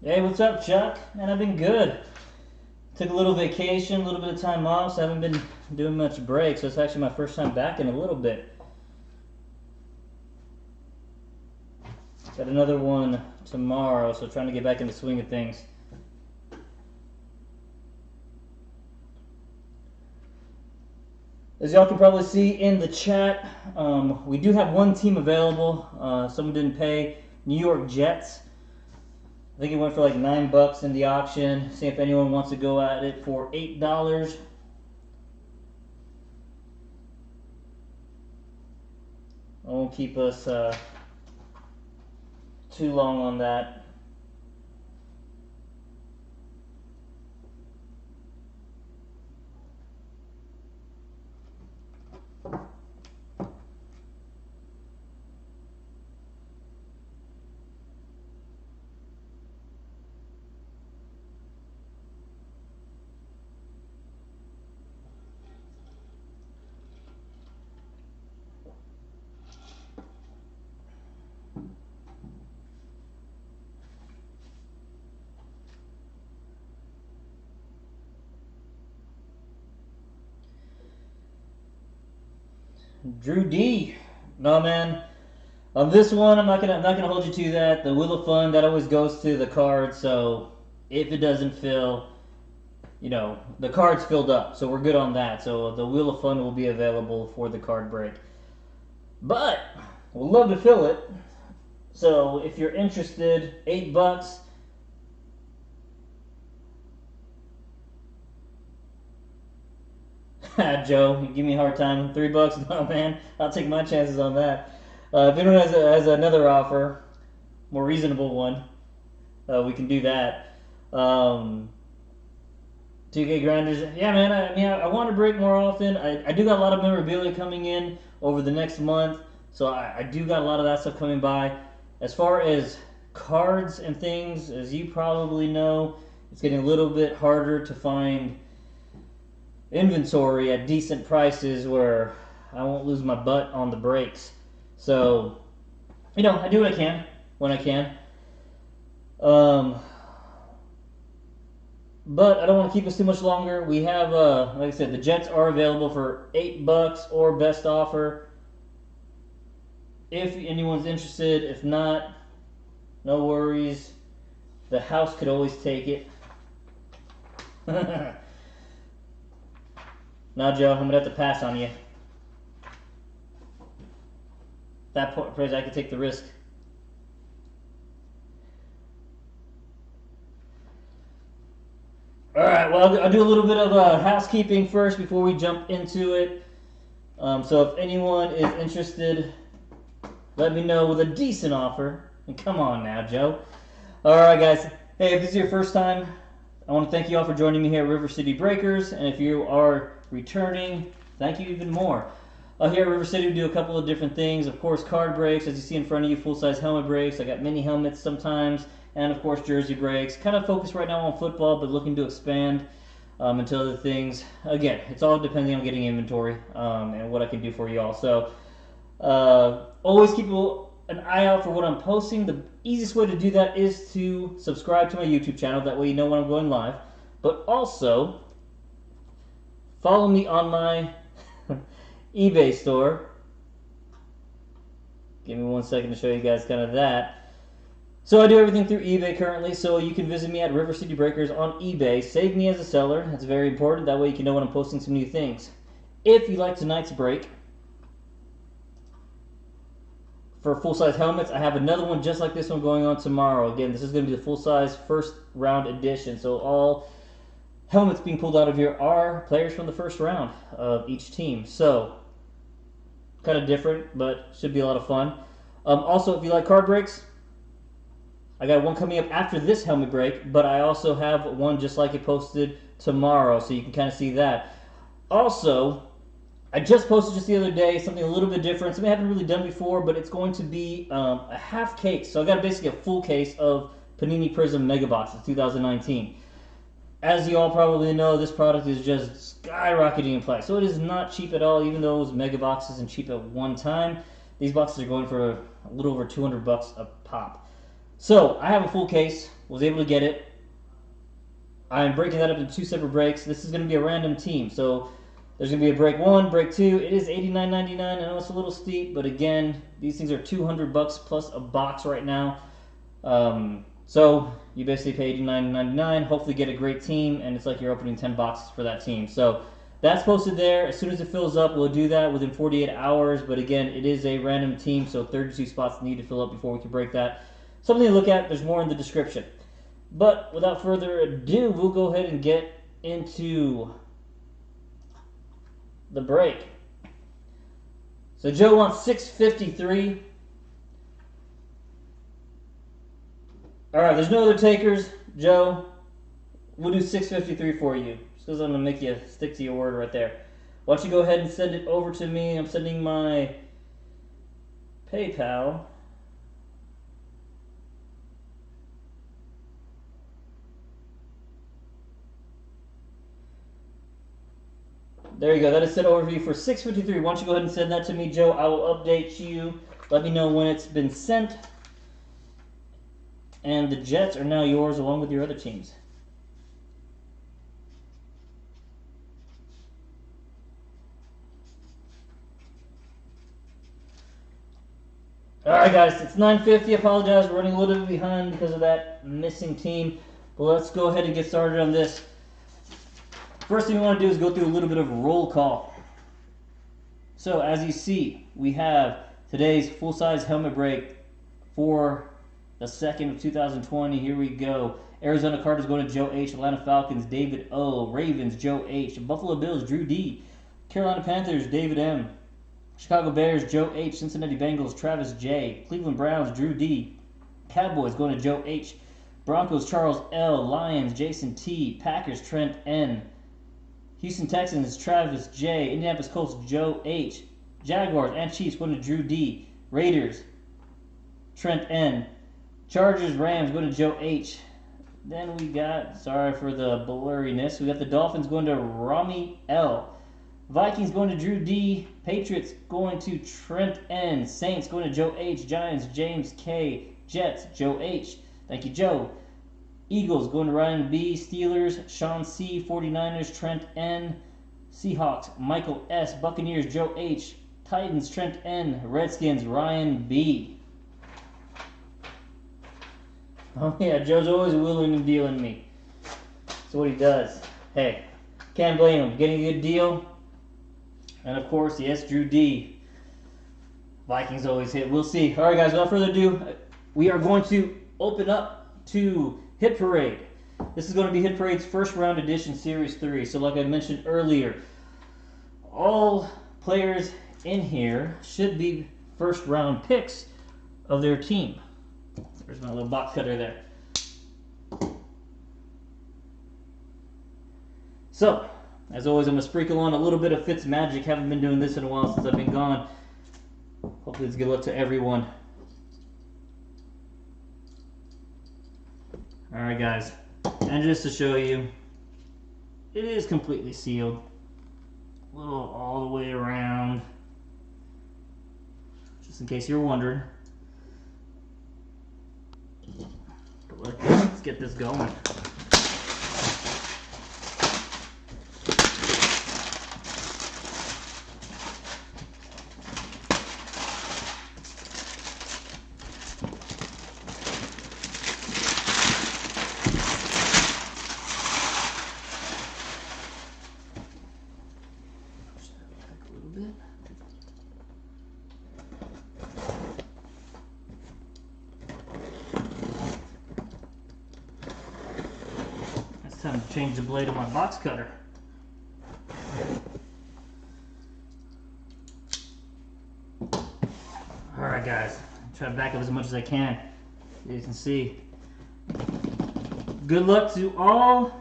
Hey, what's up, Chuck? Man, I've been good. Took a little vacation, a little bit of time off, so I haven't been doing much break, so it's actually my first time back in a little bit. Got another one tomorrow, so trying to get back in the swing of things. As y'all can probably see in the chat, we do have one team available. Someone didn't pay. New York Jets. I think it went for like $9 in the auction. See if anyone wants to go at it for $8. I won't keep us too long on that. Drew D. No, man. On this one, I'm not gonna hold you to that. The Wheel of Fun that always goes to the card. So if it doesn't fill, the card's filled up. So we're good on that. So the Wheel of Fun will be available for the card break. But we'd love to fill it. So if you're interested, $8. Joe, you give me a hard time. $3? No, man. I'll take my chances on that. If anyone has another offer, more reasonable one, we can do that. 2K grinders, yeah, man. I want to break more often. I do got a lot of memorabilia coming in over the next month, so I do got a lot of that stuff coming by. As far as cards and things, as you probably know, it's getting a little bit harder to find inventory at decent prices where I won't lose my butt on the breaks. So, I do what I can when I can. But I don't want to keep us too much longer. We have, like I said, the Jets are available for $8 or best offer. If anyone's interested, if not, no worries. The house could always take it. Now, Joe, I'm going to have to pass on you. That price, I could take the risk. Alright, well, I'll do a little bit of housekeeping first before we jump into it. So if anyone is interested, let me know with a decent offer. And come on now, Joe. Alright, guys. Hey, if this is your first time, I want to thank you all for joining me here at River City Breakers. And if you are returning, thank you even more. Here at River City, we do a couple of different things. Of course, card breaks, as you see in front of you, full-size helmet breaks. I got mini helmets sometimes, and of course, jersey breaks. Kind of focused right now on football, but looking to expand into other things. Again, it's all depending on getting inventory and what I can do for you all. So, always keep an eye out for what I'm posting. The easiest way to do that is to subscribe to my YouTube channel. That way you know when I'm going live. But also, follow me on my eBay store. Give me 1 second to show you guys kind of that. So I do everything through eBay currently, so you can visit me at River City Breakers on eBay. Save me as a seller. That's very important. That way you can know when I'm posting some new things. If you like tonight's break, for full-size helmets, I have another one just like this one going on tomorrow. Again, this is going to be the full-size first round edition. So all helmets being pulled out of here are players from the first round of each team. So, kind of different, but should be a lot of fun. Also, if you like card breaks, I got one coming up after this helmet break, but I also have one just like it posted tomorrow, so you can kind of see that. Also, I just posted just the other day something a little bit different, something I haven't really done before, but it's going to be a half case. So I got basically a full case of Panini Prism Mega Boxes 2019. As you all probably know, this product is just skyrocketing in price. So it is not cheap at all, even though it was mega boxes and cheap at one time. These boxes are going for a little over $200 a pop. So I have a full case was able to get it. I'm breaking that up into 2 separate breaks. This is going to be a random team. So there's going to be a break 1, break 2. It is $89.99. I know it's a little steep, but again, these things are $200 plus a box right now. So you basically pay $89.99, hopefully get a great team, and it's like you're opening 10 boxes for that team. So that's posted there. As soon as it fills up, we'll do that within 48 hours. But again, it is a random team, so 32 spots need to fill up before we can break that. Something to look at. There's more in the description. But without further ado, we'll go ahead and get into the break. So Joe wants 653. All right, there's no other takers. Joe, we'll do 653 for you. Just because I'm going to make you stick to your word right there. Why don't you go ahead and send it over to me. I'm sending my PayPal. There you go. That is sent over for you for $653. Why don't you go ahead and send that to me, Joe? I will update you. Let me know when it's been sent. And the Jets are now yours along with your other teams. Alright guys, it's 9:50. Apologize, we're running a little bit behind because of that missing team. But let's go ahead and get started on this. First thing we want to do is go through a little bit of roll call. So as you see, we have today's full-size helmet break for the 2nd of 2020. Here we go. Arizona Cardinals going to Joe H. Atlanta Falcons, David O. Ravens, Joe H. Buffalo Bills, Drew D. Carolina Panthers, David M. Chicago Bears, Joe H. Cincinnati Bengals, Travis J. Cleveland Browns, Drew D. Cowboys going to Joe H. Broncos, Charles L. Lions, Jason T. Packers, Trent N. Houston Texans, Travis J. Indianapolis Colts, Joe H. Jaguars and Chiefs going to Drew D. Raiders, Trent N. Chargers, Rams going to Joe H. Then we got, sorry for the blurriness, we got the Dolphins going to Rami L. Vikings going to Drew D. Patriots going to Trent N. Saints going to Joe H. Giants, James K. Jets, Joe H. Thank you, Joe. Eagles going to Ryan B. Steelers, Sean C. 49ers, Trent N. Seahawks, Michael S. Buccaneers, Joe H. Titans, Trent N. Redskins, Ryan B. Oh yeah, Joe's always wheeling and dealing me. That's what he does. Hey, can't blame him. Getting a good deal. And of course, yes, Drew D. Vikings always hit. We'll see. All right, guys, without further ado, we are going to open up to Hit Parade. This is going to be Hit Parade's first round edition, Series 3. So like I mentioned earlier, all players in here should be first round picks of their team. There's my little box cutter there. So, as always, I'm going to sprinkle on a little bit of Fitz magic. Haven't been doing this in a while since I've been gone. Hopefully it's good luck to everyone. Alright guys, and just to show you, it is completely sealed. A little all the way around. Just in case you're wondering. But let's get this going. Time to change the blade of my box cutter. Alright guys, try to back up as much as I can. You can see. Good luck to all.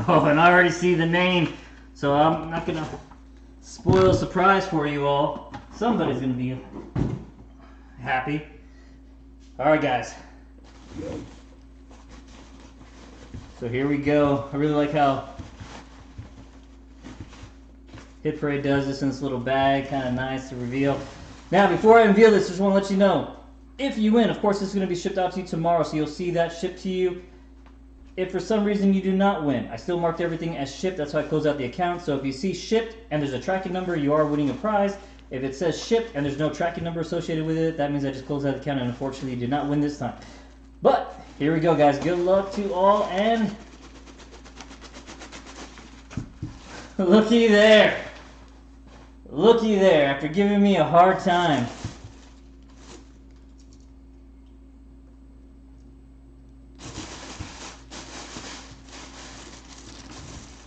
Oh, and I already see the name, so I'm not going to spoil a surprise for you all. somebody's gonna be happy. All right, guys. So here we go. I really like how Hit Parade does this in this little bag. Kind of nice to reveal. Now, before I reveal this, just want to let you know, if you win, of course, this is going to be shipped out to you tomorrow, so you'll see that shipped to you. If for some reason you do not win, I still marked everything as shipped. That's how I close out the account. So if you see shipped and there's a tracking number, you are winning a prize. If it says shipped and there's no tracking number associated with it, that means I just closed out the account and unfortunately you did not win this time. But here we go, guys. Good luck to all, and looky there. Looky there, after giving me a hard time.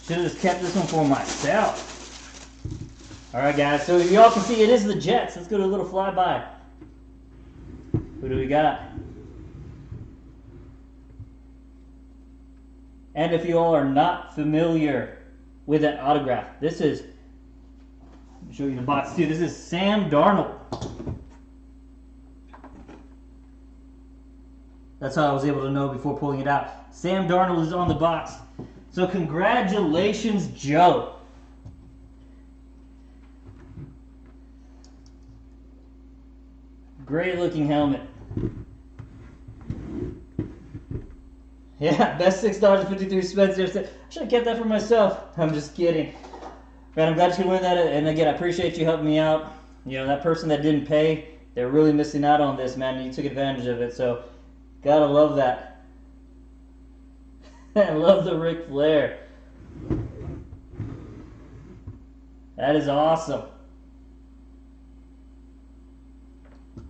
Should have just kept this one for myself. Alright guys, so y'all can see it is the Jets. Let's go to a little flyby. Who do we got? And if you all are not familiar with that autograph, this is, let me show you the box too. This is Sam Darnold. That's how I was able to know before pulling it out. Sam Darnold is on the box. So congratulations, Joe. Great looking helmet. Yeah, best $6.53 spent. I should have kept that for myself. I'm just kidding. Man, I'm glad you could win that. And again, I appreciate you helping me out. You know, that person that didn't pay, they're really missing out on this, man. You took advantage of it. So, gotta love that. I love the Ric Flair. That is awesome.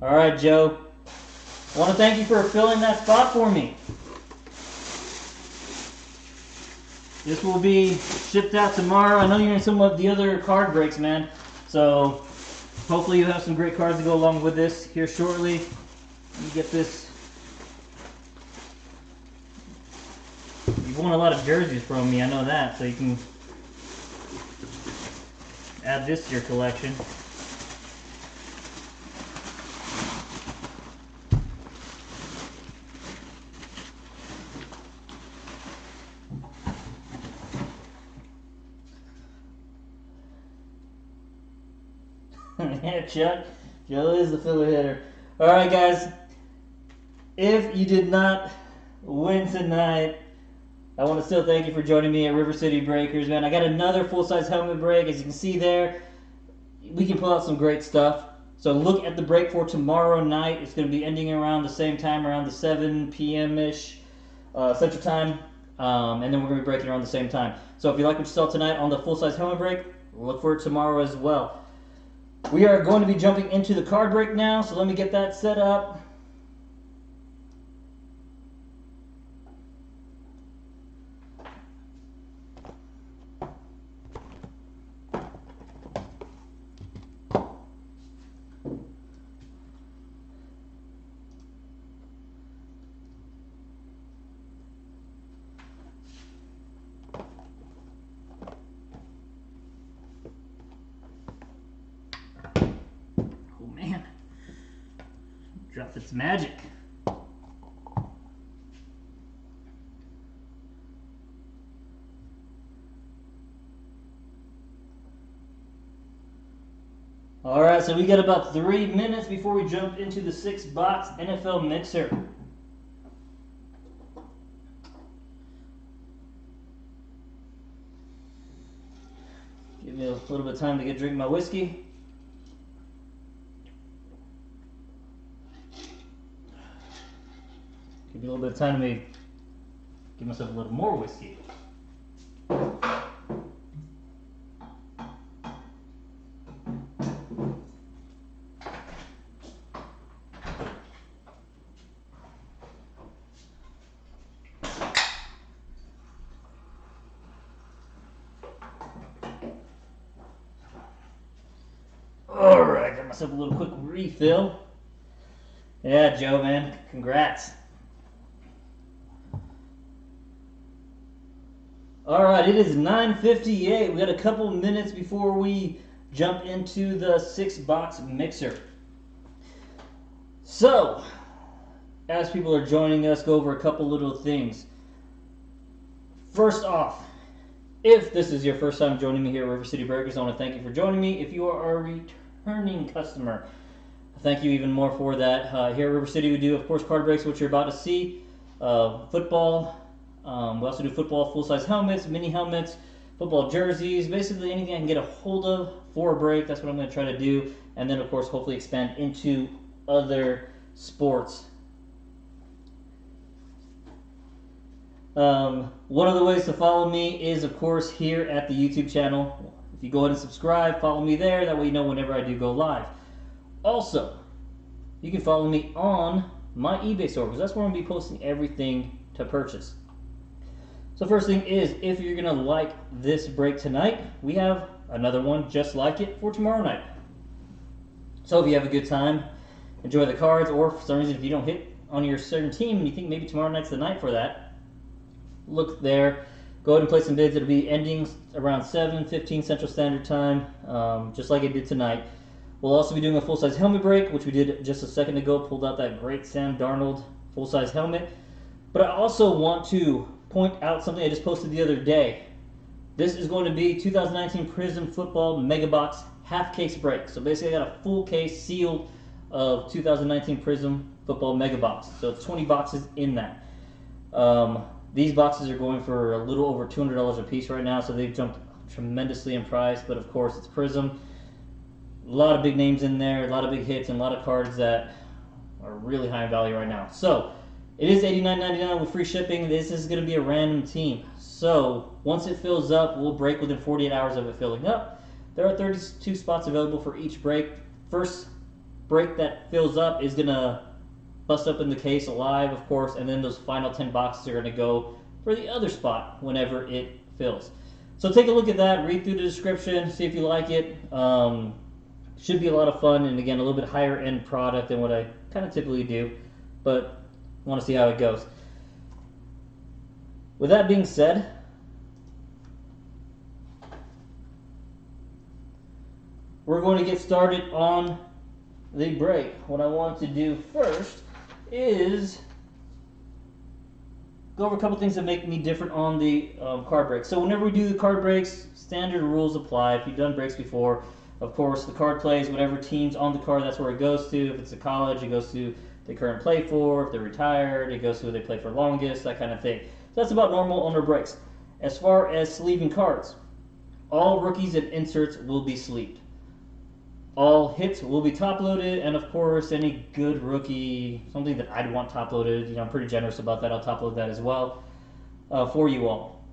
All right, Joe. I want to thank you for filling that spot for me. This will be shipped out tomorrow. I know you're in some of the other card breaks, man. So hopefully you have some great cards to go along with this here shortly. Let me get this. You've won a lot of jerseys from me, I know that. So you can add this to your collection. Yeah, Chuck. Joe is the filler hitter. Alright, guys. If you did not win tonight, I want to still thank you for joining me at River City Breakers, man. I got another full-size helmet break. As you can see there, we can pull out some great stuff. So look at the break for tomorrow night. It's going to be ending around the same time, around the 7 p.m.-ish Central Time. And then we're going to be breaking around the same time. So if you like what you saw tonight on the full-size helmet break, look for it tomorrow as well. We are going to be jumping into the card break now, so let me get that set up. Dropped its magic. Alright, so we got about 3 minutes before we jump into the 6-box NFL mixer. Give me a little bit of time to drink my whiskey. Give me a little bit of time to give myself a little more whiskey. Alright, got myself a little quick refill. Yeah, Joe, man, congrats. Alright, it is 9:58. We got a couple minutes before we jump into the 6-box mixer. So, as people are joining us, go over a couple little things. First off, if this is your first time joining me here at River City Breakers, I want to thank you for joining me. If you are a returning customer, thank you even more for that. Here at River City, we do, of course, card breaks, which you're about to see. Football. We also do football full-size helmets, mini helmets, football jerseys, basically anything I can get a hold of for a break. That's what I'm going to try to do. And then, of course, hopefully expand into other sports. One of the ways to follow me is, of course, here at the YouTube channel. If you go ahead and subscribe, follow me there. That way you know whenever I do go live. Also, you can follow me on my eBay store, because that's where I'm going to be posting everything to purchase. So first thing is, if you're going to like this break tonight, we have another one just like it for tomorrow night. So if you have a good time, enjoy the cards, or for some reason if you don't hit on your certain team and you think maybe tomorrow night's the night for that, look there. Go ahead and place some bids. It'll be ending around 7:15 Central Standard Time, just like it did tonight. We'll also be doing a full-size helmet break, which we did just a second ago. Pulled out that great Sam Darnold full-size helmet. But I also want to point out something I just posted the other day. This is going to be 2019 Prizm Football Mega Box half case break. So basically I got a full case sealed of 2019 Prizm Football Mega Box. So it's 20 boxes in that. These boxes are going for a little over $200 a piece right now, so they've jumped tremendously in price. But of course it's Prizm. A lot of big names in there, a lot of big hits, and a lot of cards that are really high in value right now. So it is $89.99 with free shipping. This is going to be a random team. So once it fills up, we'll break within 48 hours of it filling up. There are 32 spots available for each break. First break that fills up is going to bust up in the case alive, of course, and then those final 10 boxes are going to go for the other spot whenever it fills. So take a look at that, read through the description, see if you like it. Should be a lot of fun, and again, a little bit higher end product than what I kind of typically do, but I want to see how it goes. With that being said, we're going to get started on the break. What I want to do first is go over a couple things that make me different on the card break. So whenever we do the card breaks, standard rules apply. If you've done breaks before, of course, the card plays whatever team's on the card, that's where it goes to. If it's a college, it goes to the current play for. If they're retired, it goes to who they play for longest, that kind of thing. So that's about normal on our breaks. As far as sleeving cards, all rookies and inserts will be sleeved. All hits will be top-loaded, and of course, any good rookie, something that I'd want top-loaded, I'm pretty generous about that, I'll top-load that as well for you all.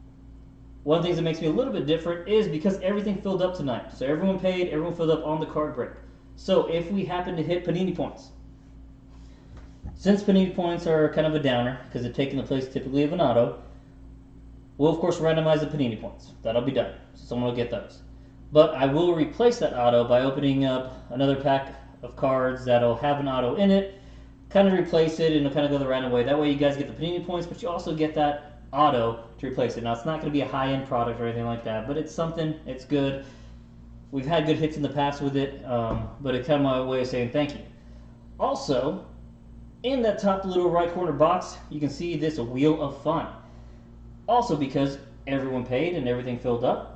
One of the things that makes me a little bit different is because everything filled up tonight. So everyone paid, everyone filled up on the card break. So if we happen to hit Panini points, since Panini points are kind of a downer because they're taking the place typically of an auto, we'll of course randomize the Panini points. That'll be done. So someone will get those. But I will replace that auto by opening up another pack of cards that'll have an auto in it, kind of replace it, and it'll kind of go the random way. That way you guys get the Panini points, but you also get that auto to replace it. Now it's not going to be a high-end product or anything like that, but it's something, it's good. We've had good hits in the past with it, but it's kind of my way of saying thank you. Also, in that top little right corner box, you can see this Wheel of Fun. Also because everyone paid and everything filled up,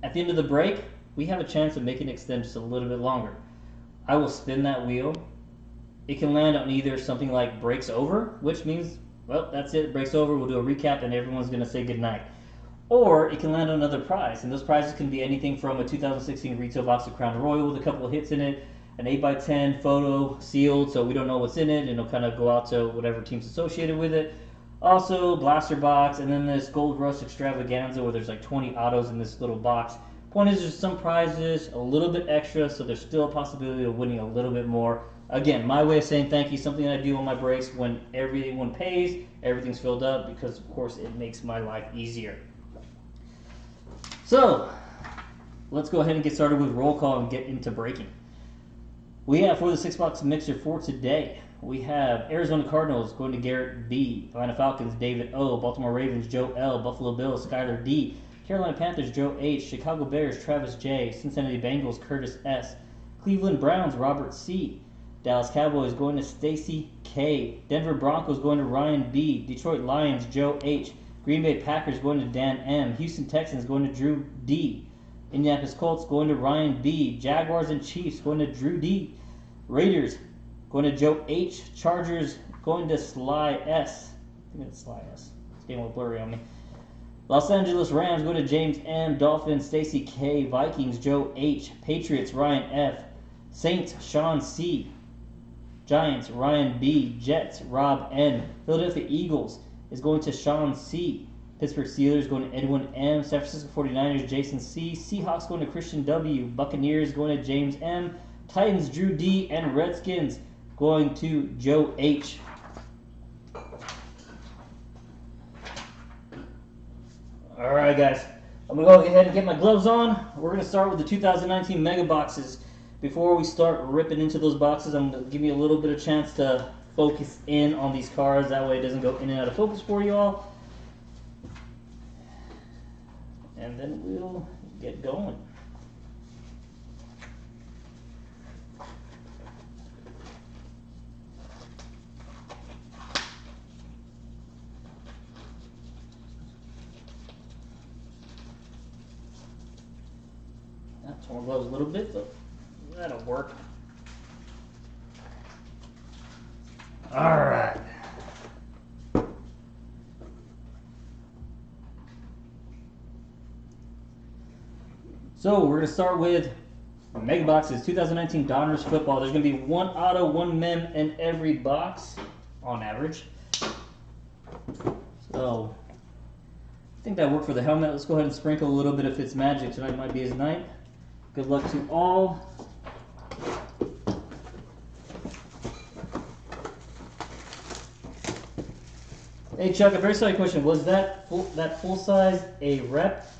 at the end of the break, we have a chance of making it extend just a little bit longer. I will spin that wheel. It can land on either something like breaks over, which means, well, that's it, breaks over, we'll do a recap and everyone's going to say goodnight. Or it can land on another prize, and those prizes can be anything from a 2016 retail box of Crown Royal with a couple of hits in it, an 8x10 photo sealed so we don't know what's in it, and it'll kind of go out to whatever team's associated with it. Also, blaster box, and then this Gold Rush Extravaganza where there's like 20 autos in this little box. Point is, there's some prizes, a little bit extra, so there's still a possibility of winning a little bit more. Again, my way of saying thank you, something I do on my breaks when everyone pays, everything's filled up, because of course it makes my life easier. So, let's go ahead and get started with roll call and get into breaking. We have for the 6-box mixer for today, we have Arizona Cardinals going to Garrett B, Atlanta Falcons David O, Baltimore Ravens Joe L, Buffalo Bills Skylar D, Carolina Panthers, Joe H. Chicago Bears, Travis J. Cincinnati Bengals, Curtis S. Cleveland Browns, Robert C. Dallas Cowboys going to Stacy K. Denver Broncos going to Ryan B. Detroit Lions, Joe H. Green Bay Packers going to Dan M. Houston Texans going to Drew D. Indianapolis Colts going to Ryan B. Jaguars and Chiefs going to Drew D. Raiders going to Joe H. Chargers going to Sly S. I think it's Sly S. It's getting a little blurry on me. Los Angeles Rams going to James M. Dolphins, Stacy K. Vikings, Joe H. Patriots, Ryan F. Saints, Sean C. Giants, Ryan B. Jets, Rob N. Philadelphia Eagles is going to Sean C. Pittsburgh Steelers going to Edwin M. San Francisco 49ers, Jason C. Seahawks going to Christian W. Buccaneers going to James M. Titans, Drew D. And Redskins going to Joe H. Alright guys, I'm going to go ahead and get my gloves on. We're going to start with the 2019 Mega Boxes. Before we start ripping into those boxes, I'm going to give you a little bit of chance to focus in on these cards. That way it doesn't go in and out of focus for you all. And then we'll get going. Torn gloves a little bit, but that'll work. Alright. So we're going to start with Mega Boxes 2019 Donruss Football. There's going to be one auto, one mem in every box on average. So I think that worked for the helmet. Let's go ahead and sprinkle a little bit of Fitzmagic. Tonight might be his night. Good luck to all. Hey Chuck, a very sorry question. Was that full size a rep?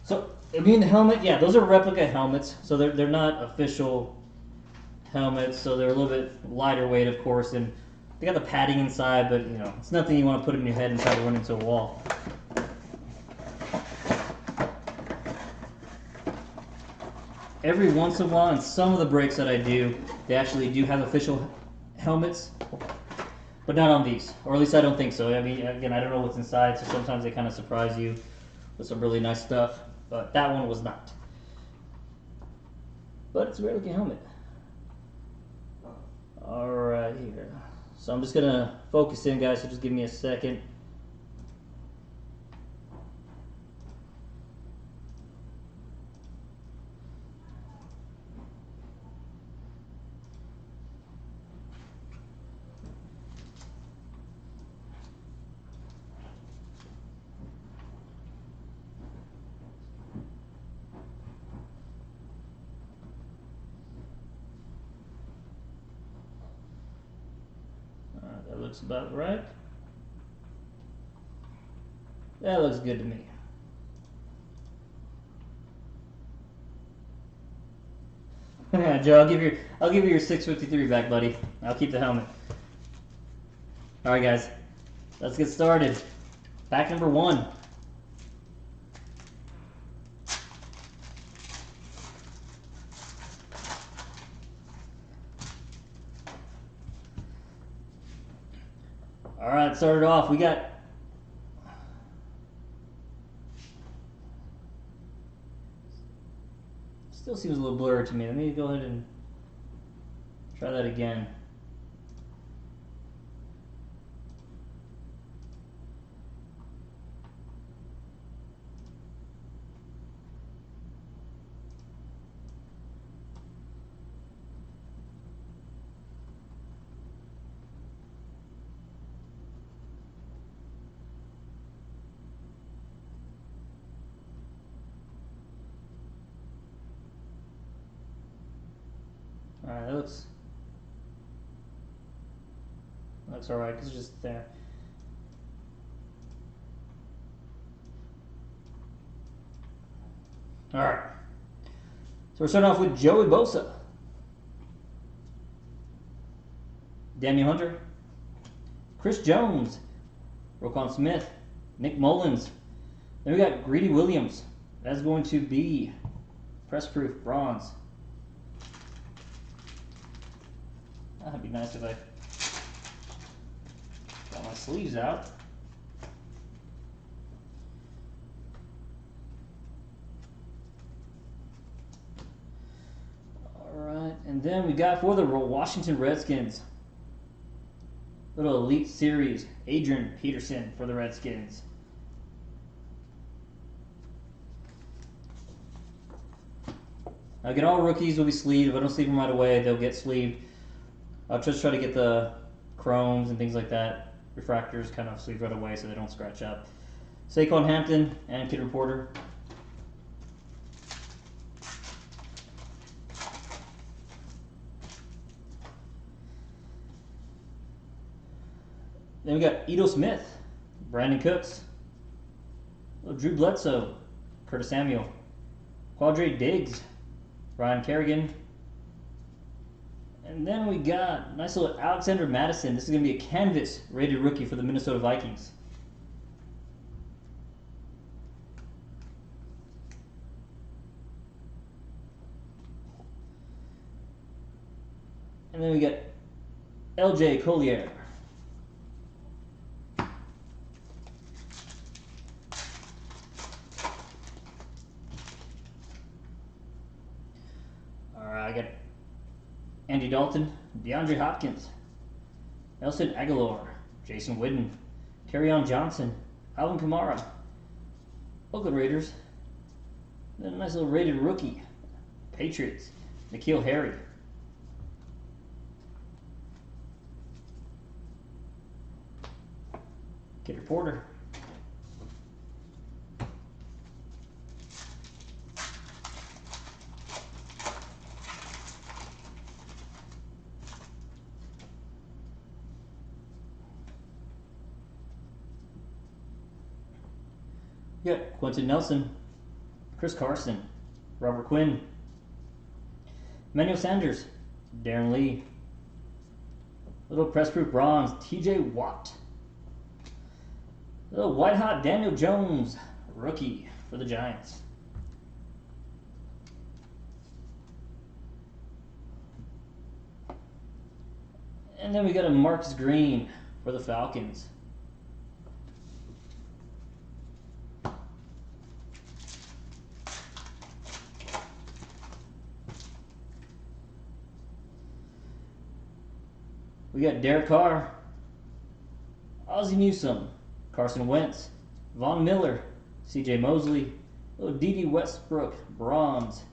So I mean the helmet, yeah, those are replica helmets. So they're not official helmets. So they're a little bit lighter weight, of course, and they got the padding inside. But you know, it's nothing you want to put in your head and try to run into a wall. Every once in a while, in some of the breaks that I do, they actually do have official helmets, but not on these, or at least I don't think so. I mean, again, I don't know what's inside, so sometimes they kind of surprise you with some really nice stuff, but that one was not. But it's a rare looking helmet. Alright, here. So I'm just going to focus in, guys, so just give me a second. That looks about right. That looks good to me. Joe, I'll give you your 653 back, buddy. I'll keep the helmet. All right, guys, let's get started. Pack number 1. All right, started off. We got still seems a little blurry to me. Let me go ahead and try that again. Alright, that looks alright, because it's just there. Alright. So we're starting off with Joey Bosa, Daniel Hunter, Chris Jones, Roquan Smith, Nick Mullins, Then we got Greedy Williams. That's going to be press proof bronze. That'd be nice if I got my sleeves out. Alright, and then we got for the Washington Redskins, little Elite Series, Adrian Peterson for the Redskins. Again, all rookies will be sleeved. If I don't sleeve them right away, they'll get sleeved. I'll just try to get the chromes and things like that, refractors, kind of sleeved right away so they don't scratch up. Saquon Hampton and Kid Reporter. Then we got Ito Smith, Brandon Cooks, Drew Bledsoe, Curtis Samuel, Quadre Diggs, Ryan Kerrigan. And then we got nice little Alexander Madison. This is going to be a canvas rated rookie for the Minnesota Vikings. And then we got LJ Collier. I got Andy Dalton, DeAndre Hopkins, Nelson Aguilar, Jason Witten, Kerryon Johnson, Alvin Kamara, Oakland Raiders, then a nice little rated rookie, Patriots, N'Keal Harry. Kid Reporter. We got Quentin Nelson, Chris Carson, Robert Quinn, Emmanuel Sanders, Darren Lee, little press proof bronze, TJ Watt, little white hot Daniel Jones, rookie for the Giants. And then we got a Marcus Green for the Falcons. We got Derek Carr, Ozzie Newsome, Carson Wentz, Von Miller, C.J. Mosley, little D.D. Westbrook, bronze.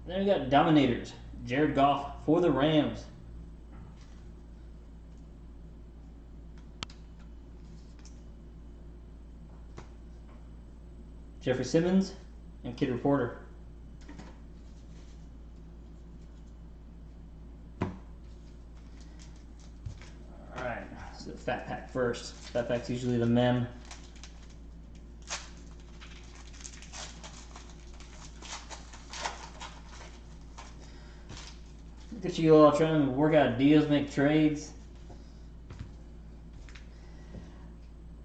Then we got Dominators, Jared Goff for the Rams. Jeffrey Simmons and Kid Reporter. The Fat Pack first. Fat Pack's usually the mem. Look at you all trying to work out deals, make trades.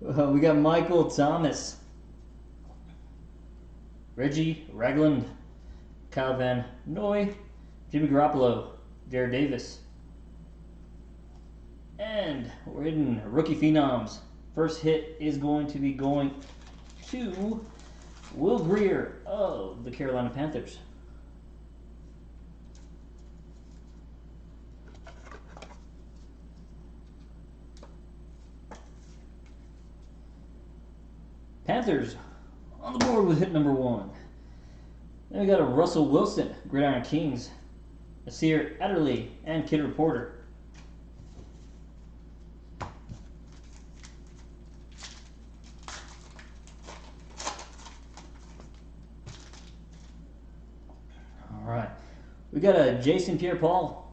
We got Michael Thomas, Reggie Ragland, Kyle Van Noy, Jimmy Garoppolo, Jared Davis. And we're in Rookie Phenoms. First hit is going to be going to Will Grier of the Carolina Panthers. Panthers on the board with hit number 1. Then we got a Russell Wilson, Gridiron Kings, Nasir Adderley, and Kid Reporter. Alright, we got a Jason Pierre-Paul,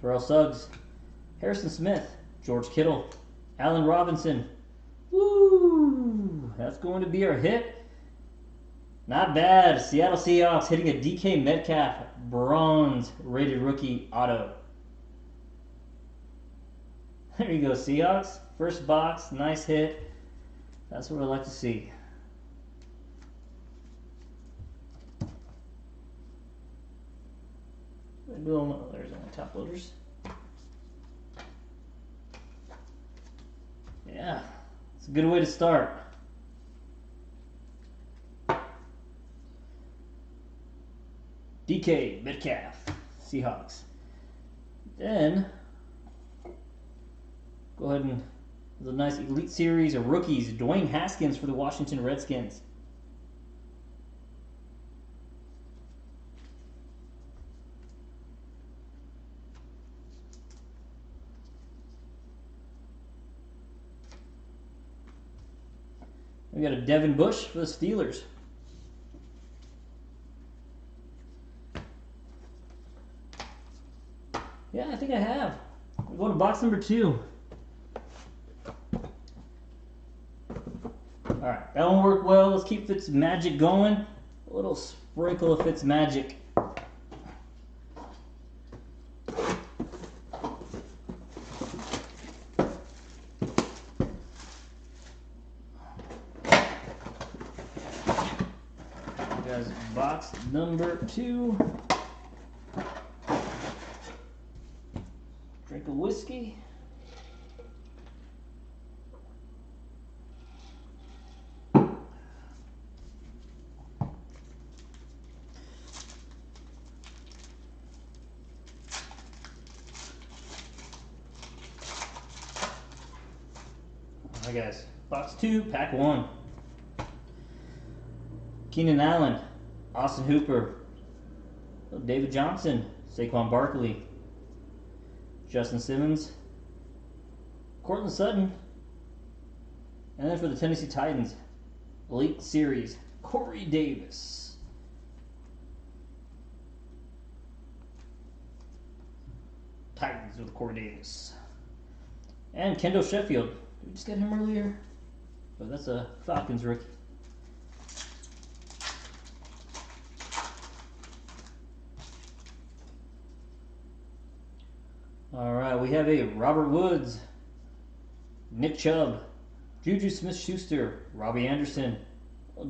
Terrell Suggs, Harrison Smith, George Kittle, Allen Robinson. Woo! That's going to be our hit. Not bad. Seattle Seahawks hitting a DK Metcalf bronze rated rookie auto. There you go, Seahawks. First box, nice hit. That's what I like to see. There's only top loaders. Yeah, it's a good way to start. DK Metcalf, Seahawks. Then go ahead and the nice Elite Series of rookies. Dwayne Haskins for the Washington Redskins. We got a Devin Bush for the Steelers. Yeah, I think I have. We're going to box number 2. Alright, that one worked well. Let's keep Fitzmagic going. A little sprinkle of Fitzmagic. Guys, box number 2. Drink of whiskey. Alright guys, box 2, pack 1. Keenan Allen, Austin Hooper, David Johnson, Saquon Barkley, Justin Simmons, Courtland Sutton, and then for the Tennessee Titans, Elite Series, Corey Davis. Titans with Corey Davis. And Kendall Sheffield. Did we just get him earlier? Oh, that's a Falcons rookie. Alright, we have a Robert Woods, Nick Chubb, Juju Smith-Schuster, Robbie Anderson,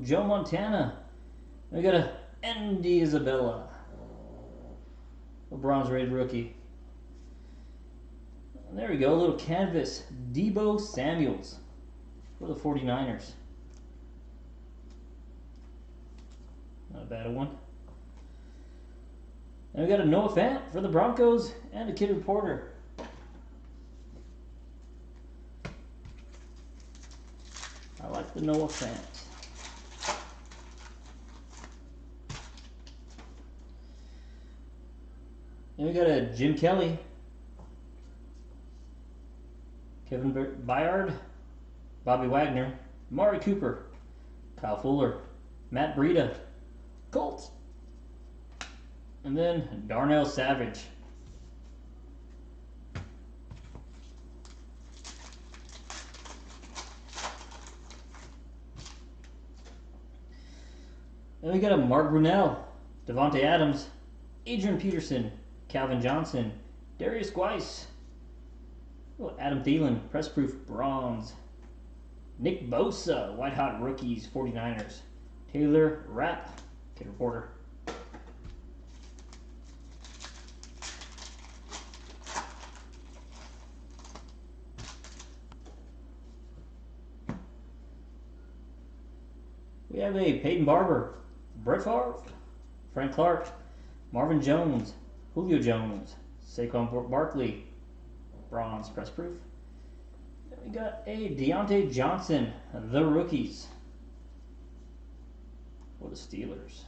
Joe Montana. We got a Andy Isabella, a bronze rated rookie. And there we go, a little canvas, Deebo Samuels for the 49ers. Not a bad one. And we got a Noah Fant for the Broncos and a Kid Reporter. I like the Noah Fant. Then we got a Jim Kelly, Kevin Byard, Bobby Wagner, Amari Cooper, Kyle Fuller, Matt Breida, Colts, and then Darnell Savage. Then we got a Mark Brunell, Devontae Adams, Adrian Peterson, Calvin Johnson, Darius Guice, Adam Thielen, Press Proof Bronze, Nick Bosa, White Hot Rookies, 49ers, Taylor Rapp, Kid Reporter. We have a Peyton Barber, Brett Favre, Frank Clark, Marvin Jones, Julio Jones, Saquon Barkley, Bronze Press Proof. Then we got a Deontay Johnson, the rookies for the Steelers.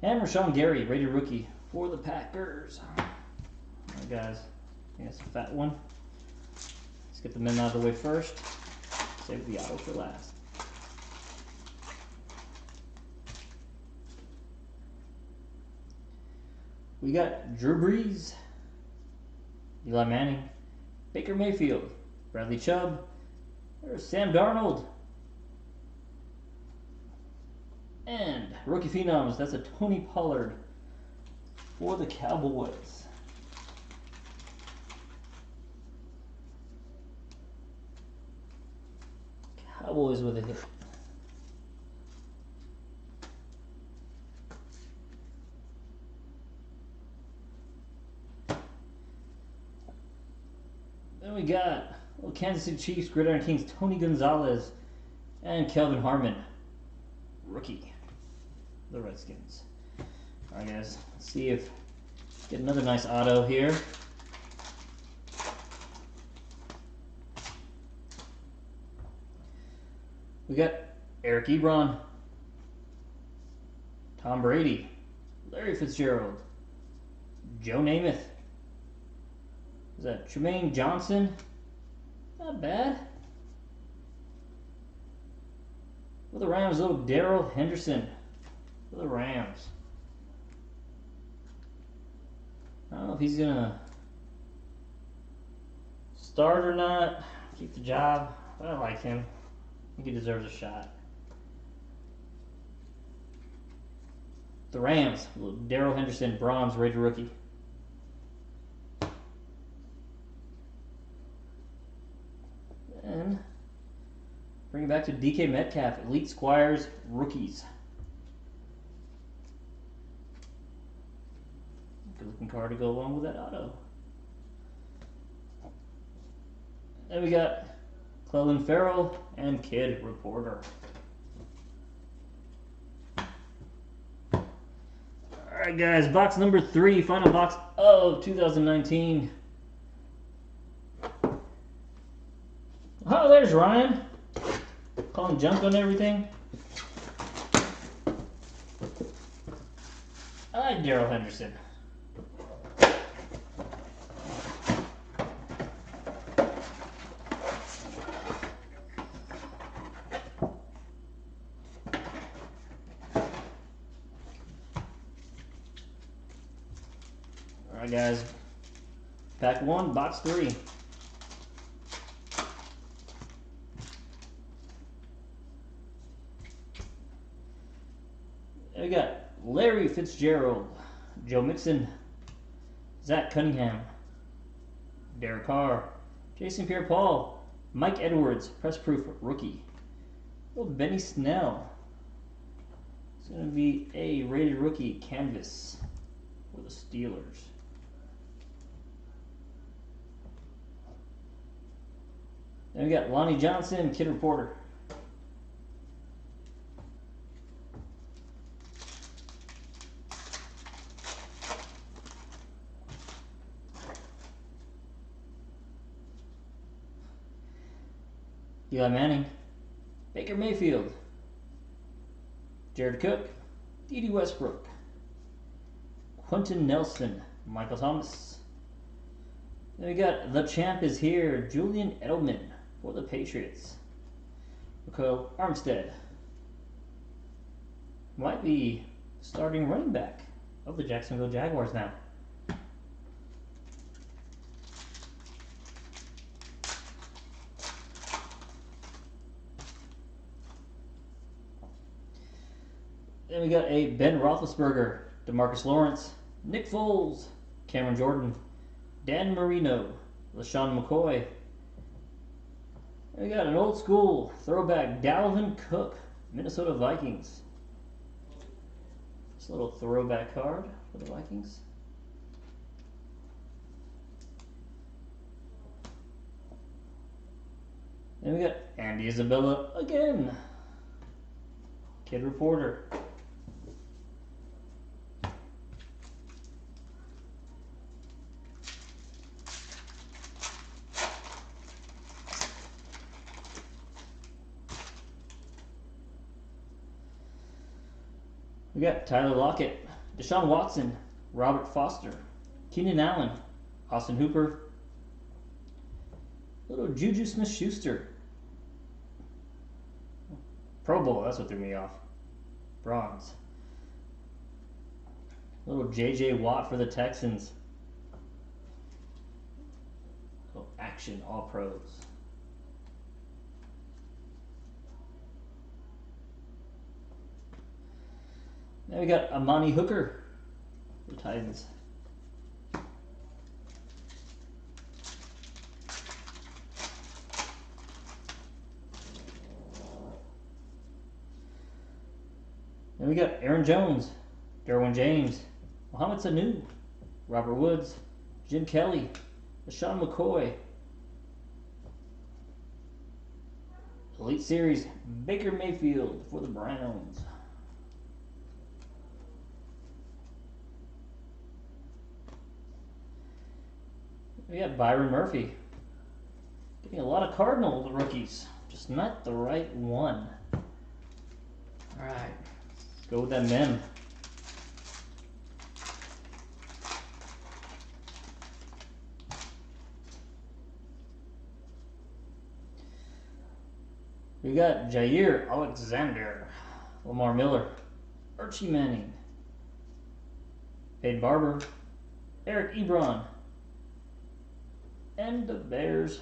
And Rashawn Gary, rated rookie for the Packers. Alright guys, I think that's a fat one. Let's get the men out of the way first. Save the auto for last. We got Drew Brees, Eli Manning, Baker Mayfield, Bradley Chubb, there's Sam Darnold, and rookie phenoms, that's a Tony Pollard for the Cowboys. Cowboys with a hit. Then we got Kansas City Chiefs, Gridiron Kings, Tony Gonzalez, and Kelvin Harmon, rookie, the Redskins. All right, guys, let's see if get another nice auto here. We got Eric Ebron, Tom Brady, Larry Fitzgerald, Joe Namath. Is that Tremaine Johnson? Not bad. For the Rams, little Darrell Henderson. For the Rams. I don't know if he's going to start or not, keep the job, but I like him. I think he deserves a shot. The Rams, little Darrell Henderson, bronze rated rookie. And bring it back to DK Metcalf, Elite Squires rookies. Good looking card to go along with that auto. Then we got Clelin Ferrell and Kid Reporter. Alright guys, box number 3, final box of 2019. Oh, there's Ryan. Calling junk on everything. I like Darrell Henderson. Alright guys, pack 1, box 3. We got Larry Fitzgerald, Joe Mixon, Zach Cunningham, Derek Carr, Jason Pierre-Paul, Mike Edwards, press proof rookie. Little Benny Snell. It's going to be a rated rookie canvas for the Steelers. Then we got Lonnie Johnson, Kid Reporter. Eli Manning, Baker Mayfield, Jared Cook, Dede Westbrook, Quentin Nelson, Michael Thomas. Then we got The Champ is Here, Julian Edelman for the Patriots. Raquel Armstead might be starting running back of the Jacksonville Jaguars now. Then we got a Ben Roethlisberger, DeMarcus Lawrence, Nick Foles, Cameron Jordan, Dan Marino, LaShawn McCoy. And we got an old school throwback, Dalvin Cook, Minnesota Vikings. Just a little throwback card for the Vikings. Then we got Andy Isabella again, Kid Reporter. We got Tyler Lockett, Deshaun Watson, Robert Foster, Keenan Allen, Austin Hooper, little Juju Smith-Schuster. Pro Bowl, that's what threw me off. Bronze. Little J.J. Watt for the Texans. Oh, action, all pros. Then we got Amani Hooker, the Titans. Then we got Aaron Jones, Derwin James, Mohamed Sanu, Robert Woods, Jim Kelly, LaShawn McCoy. Elite Series, Baker Mayfield for the Browns. We got Byron Murphy. Getting a lot of Cardinal rookies, just not the right one. Alright, let's go with that mem. We got Jair Alexander, Lamar Miller, Archie Manning, Peyton Barber, Eric Ebron, and the Bears.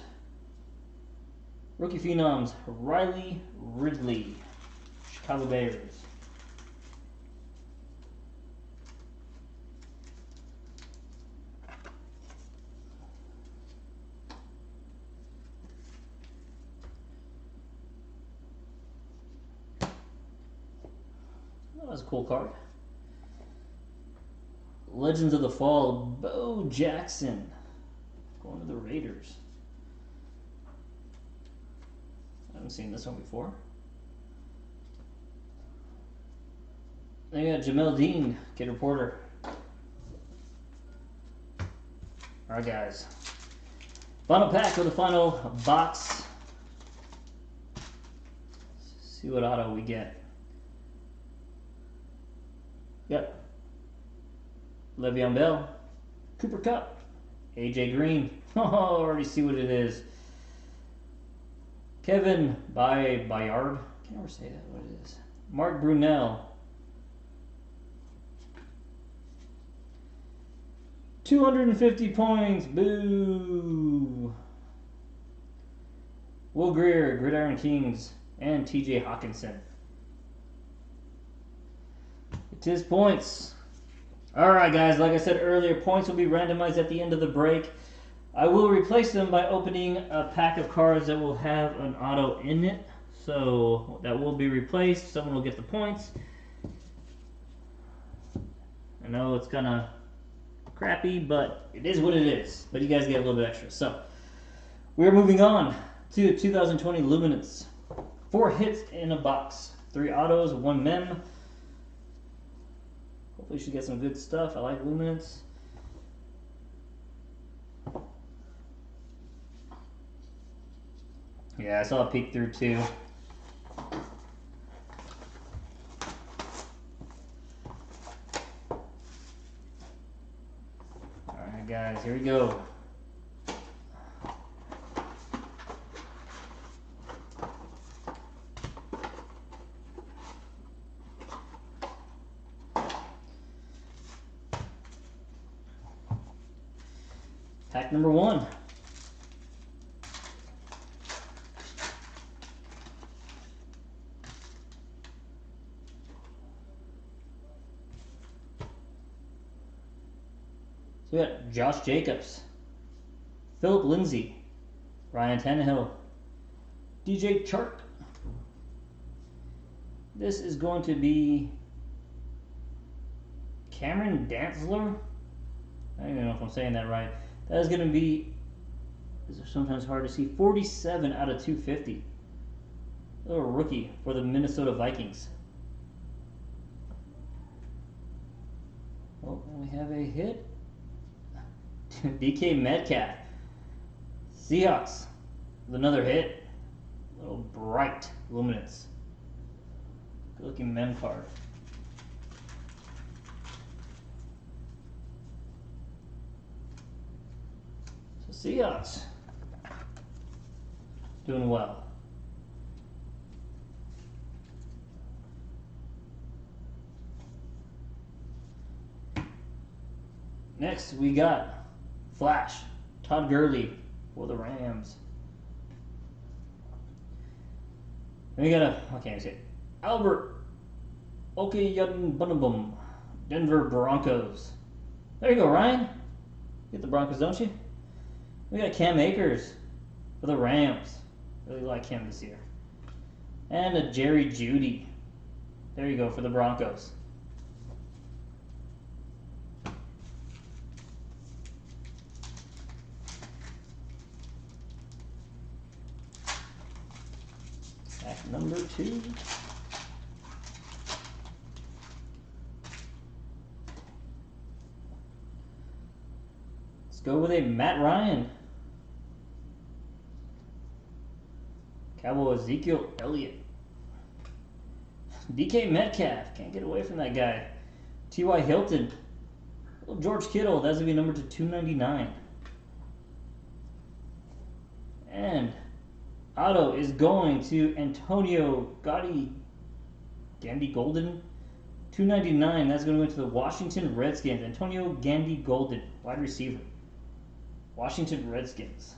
Rookie Phenoms, Riley Ridley, Chicago Bears. That was a cool card. Legends of the Fall, Bo Jackson, going to the Raiders. I haven't seen this one before. Then you got Jamel Dean, Kid Reporter. Alright guys. Final pack with the final box. Let's see what auto we get. Yep. Le'Veon Bell, Cooper Kupp, AJ Green. Oh, already see what it is. Kevin Byard. Can't ever say that. What it is. Mark Brunell. 250 points. Boo. Will Greer, Gridiron Kings, and TJ Hawkinson. It's his points. Alright guys, like I said earlier, points will be randomized at the end of the break. I will replace them by opening a pack of cards that will have an auto in it. So that will be replaced. Someone will get the points. I know it's kind of crappy, but it is what it is. But you guys get a little bit extra. So we're moving on to 2020 Luminance. 4 hits in a box. 3 autos, 1 mem. Hopefully you should get some good stuff. I like Luminance. Yeah, I saw a peek through too. Alright guys, here we go. Pack number 1. So we got Josh Jacobs, Philip Lindsay, Ryan Tannehill, DJ Chark. This is going to be Cameron Dantzler. I don't even know if I'm saying that right. That is going to be, this is sometimes hard to see, 47 out of 250. A little rookie for the Minnesota Vikings. Oh, and we have a hit. DK Metcalf. Seahawks with another hit. A little bright luminance. Good looking mem card. So Seahawks doing well. Next we got Flash, Todd Gurley for the Rams. Then we got I can't say it. Albert Okeyunbunabum, Denver Broncos. There you go, Ryan. You get the Broncos, don't you? We got Cam Akers for the Rams. Really like him this year. And a Jerry Jeudy. There you go for the Broncos. Pack number 2. Let's go with a Matt Ryan. Cowboy Ezekiel Elliott. DK Metcalf. Can't get away from that guy. T.Y. Hilton. Little George Kittle. That's going to be number to 299. And auto is going to Antonio Gandy Golden. 299. That's going to go into the Washington Redskins. Antonio Gandy Golden. Wide receiver. Washington Redskins.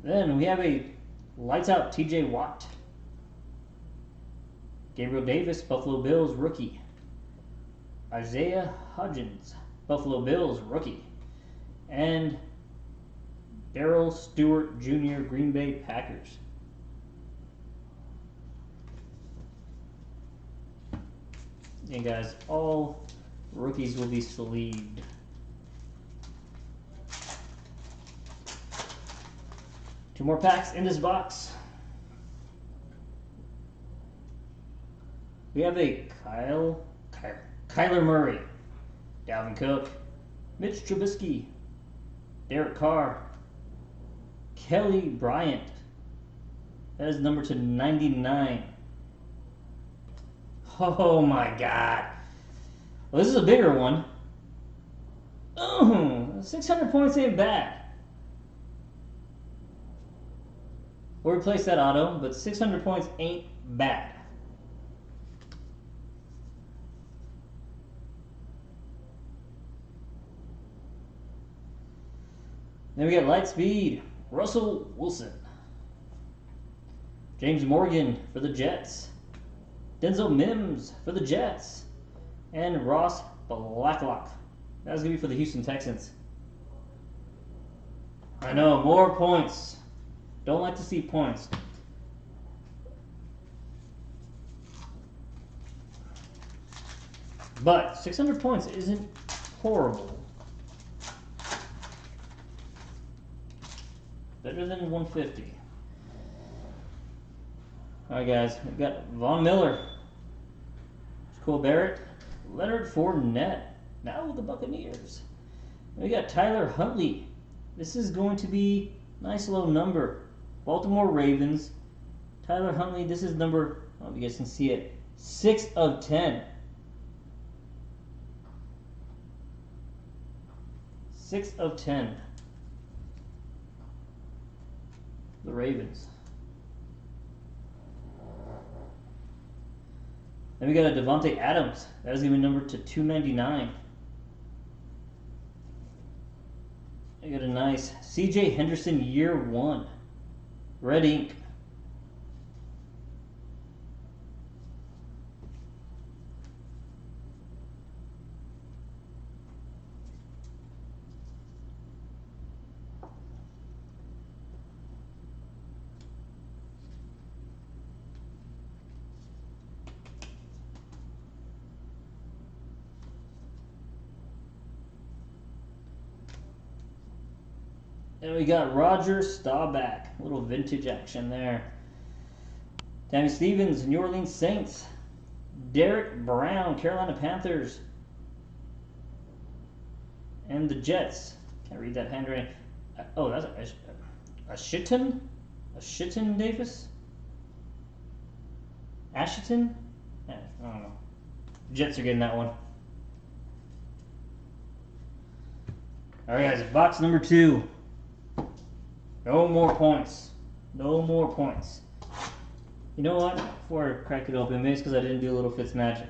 Then we have a lights out TJ Watt. Gabriel Davis, Buffalo Bills rookie. Isaiah Hodgins, Buffalo Bills rookie. And Darrell Stewart Jr., Green Bay Packers. And guys, all rookies will be sleeved. Two more packs in this box. We have a Kyler Murray, Dalvin Cook, Mitch Trubisky, Derek Carr, Kelly Bryant. That is number to 99. Oh my God. Well, this is a bigger one. Oh, 600 points ain't bad. We'll replace that auto, but 600 points ain't bad. Then we got Lightspeed, Russell Wilson. James Morgan for the Jets. Denzel Mims for the Jets. And Ross Blacklock. That's going to be for the Houston Texans. I know, more points. Don't like to see points. But 600 points isn't horrible. Better than 150. Alright guys, we've got Von Miller, Cole Barrett, Leonard Fournette, now with the Buccaneers. We got Tyler Huntley. This is going to be a nice low number. Baltimore Ravens. Tyler Huntley, this is number, I don't know if you guys can see it, 6 of 10. 6 of 10. The Ravens. Then we got a Devontae Adams. That is going to be numbered to 299. We got a nice C.J. Henderson year 1. Red ink. And we got Roger Staubach. A little vintage action there. Tammy Stevens, New Orleans Saints. Derek Brown, Carolina Panthers. And the Jets. Can't read that handwriting. Oh, that's a Shitton? A Shitton Davis? Asheton? I don't know. Jets are getting that one. Alright guys, box number 2. No more points. No more points. You know what? Before I crack it open, maybe it's because I didn't do a little Fitz magic.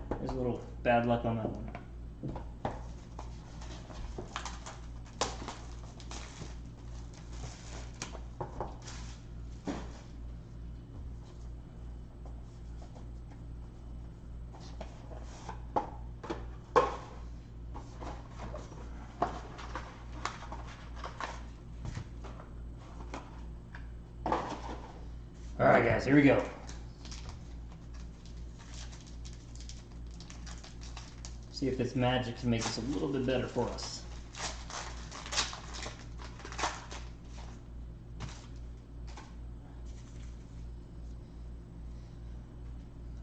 There's a little bad luck on that one. Alright guys, here we go. See if this magic can make this a little bit better for us.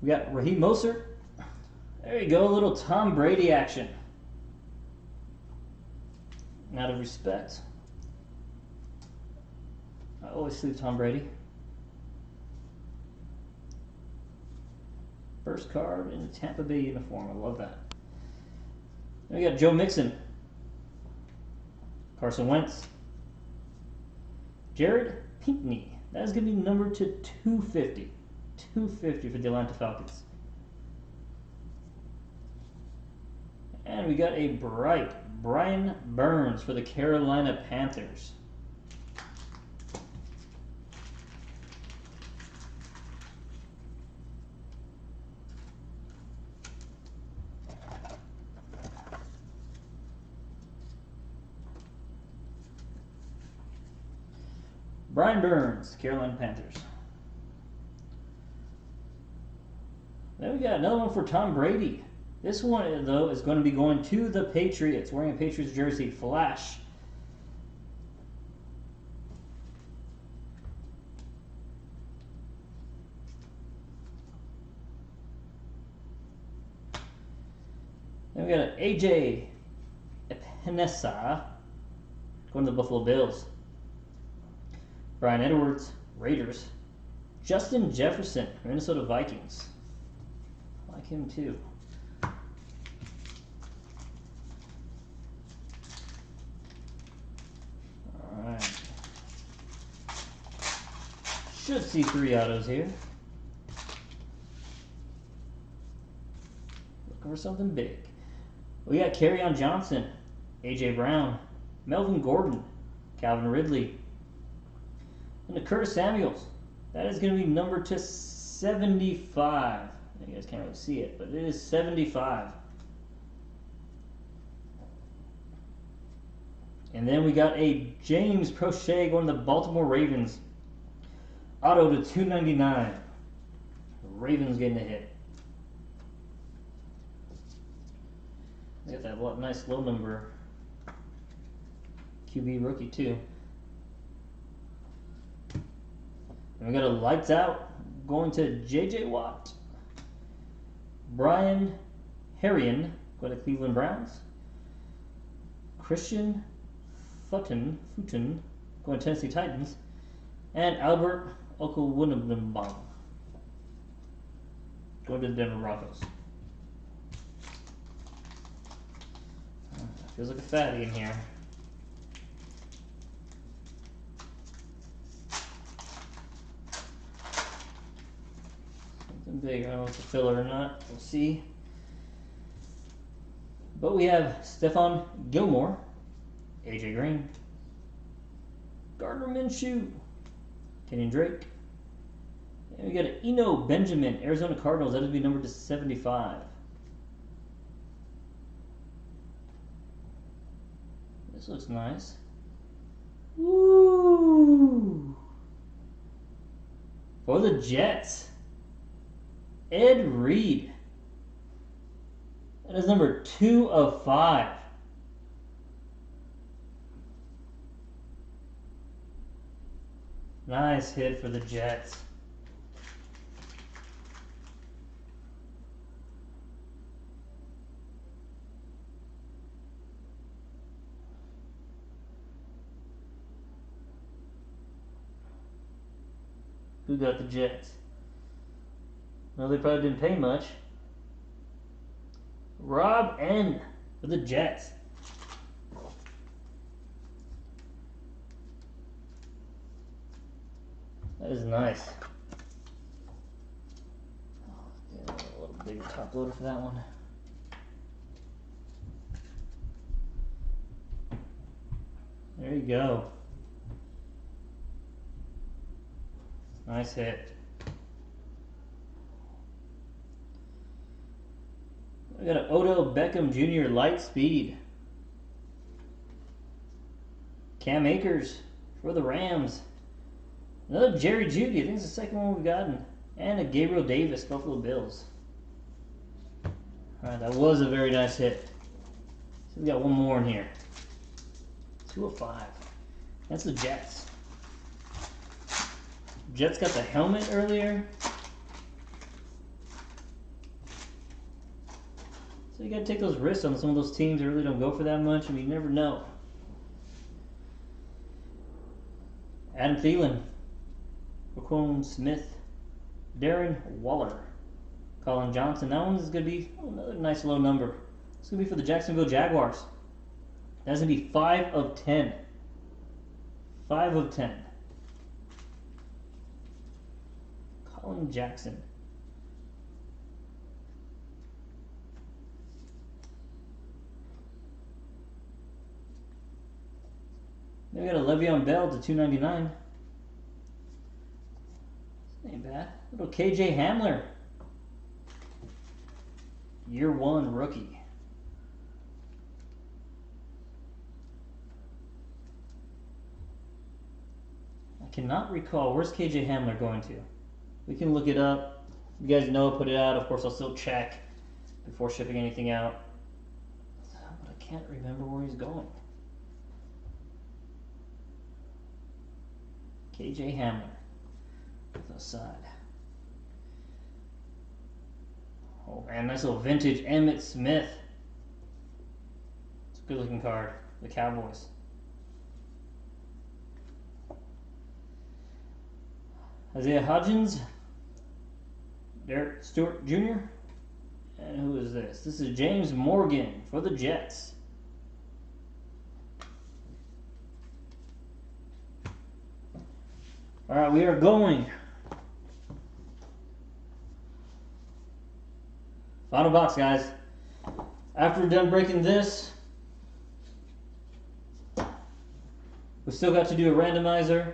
We got Raheem Mostert. There you go, a little Tom Brady action. And out of respect, I always sleeve Tom Brady. First card in the Tampa Bay uniform. I love that. Then we got Joe Mixon. Carson Wentz. Jared Pinkney. That is going to be numbered to 250. 250 for the Atlanta Falcons. And we got a bright Brian Burns for the Carolina Panthers. Brian Burns, Carolina Panthers. Then we got another one for Tom Brady. This one, though, is going to be going to the Patriots, wearing a Patriots jersey. Flash. Then we got an AJ Epinesa going to the Buffalo Bills. Brian Edwards, Raiders. Justin Jefferson, Minnesota Vikings. I like him too. Alright. Should see 3 autos here. Looking for something big. We got Kerryon Johnson, AJ Brown, Melvin Gordon, Calvin Ridley, and the Curtis Samuels. That is going to be numbered to 75. You guys can't really see it, but it is 75. And then we got a James Prochet going to the Baltimore Ravens. Auto to 299. Ravens getting a hit. They got that nice low number QB rookie too. And we got a lights out going to JJ Watt. Brian Herrien going to Cleveland Browns. Christian Futon going to Tennessee Titans. And Albert Okwuegbunam going to the Denver Broncos. Feels like a fatty in here. Something big. I don't know if it's a filler or not. We'll see. But we have Stephon Gilmore, AJ Green, Gardner Minshew, Kenyon Drake, and we got an Eno Benjamin, Arizona Cardinals. That would be numbered to 75. This looks nice. Woo! For the Jets, Ed Reed. That is number 2 of 5. Nice hit for the Jets. Who got the Jets? Well, they probably didn't pay much. Rob N. for the Jets. That is nice. Yeah, a little bigger top loader for that one. There you go. Nice hit. We got an Odell Beckham Jr. light speed. Cam Akers for the Rams. Another Jerry Jeudy. I think it's the second one we've gotten. And a Gabriel Davis, Buffalo Bills. Alright, that was a very nice hit. So we got one more in here. 2 of 5. That's the Jets. Jets got the helmet earlier. So you gotta take those risks on some of those teams that really don't go for that much. I mean, you never know. Adam Thielen. Raquan Smith. Darren Waller. Colin Johnson. That one is going to be another nice low number. It's going to be for the Jacksonville Jaguars. That's going to be 5 of 10. 5 of 10. Colin Jackson. Then we got a Le'Veon Bell to 299. Ain't bad. Little KJ Hamler. Year 1 rookie. I cannot recall. Where's KJ Hamler going to? We can look it up. You guys know, put it out. Of course, I'll still check before shipping anything out. But I can't remember where he's going. KJ Hamler. The side. Oh man, nice little vintage Emmitt Smith. It's a good looking card. The Cowboys. Isaiah Hodgins. Derek Stewart Jr. And who is this? This is James Morgan for the Jets. Alright, we are going. Final box, guys. After we're done breaking this, we still got to do a randomizer,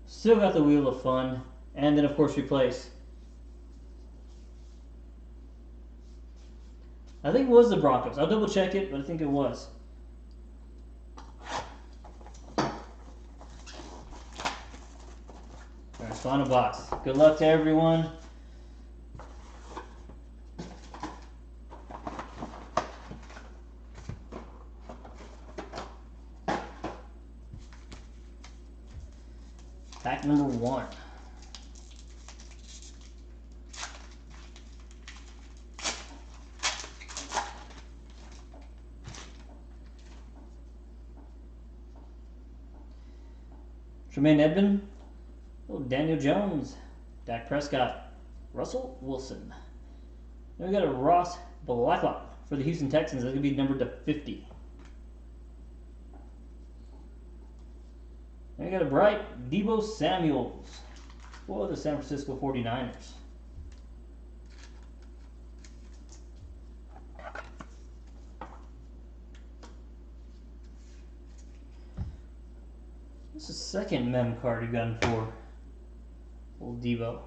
still got the Wheel of Fun, and then of course replace. I think it was the Broncos. I'll double check it, but I think it was. Alright, final box. Good luck to everyone. Pack number 1. Tremaine Edmonds, Daniel Jones, Dak Prescott, Russell Wilson. Then we got a Ross Blacklock for the Houston Texans. That's going to be numbered to 50. Then we got a bright Deebo Samuels for the San Francisco 49ers. This is the second mem card you've gotten for old Deebo.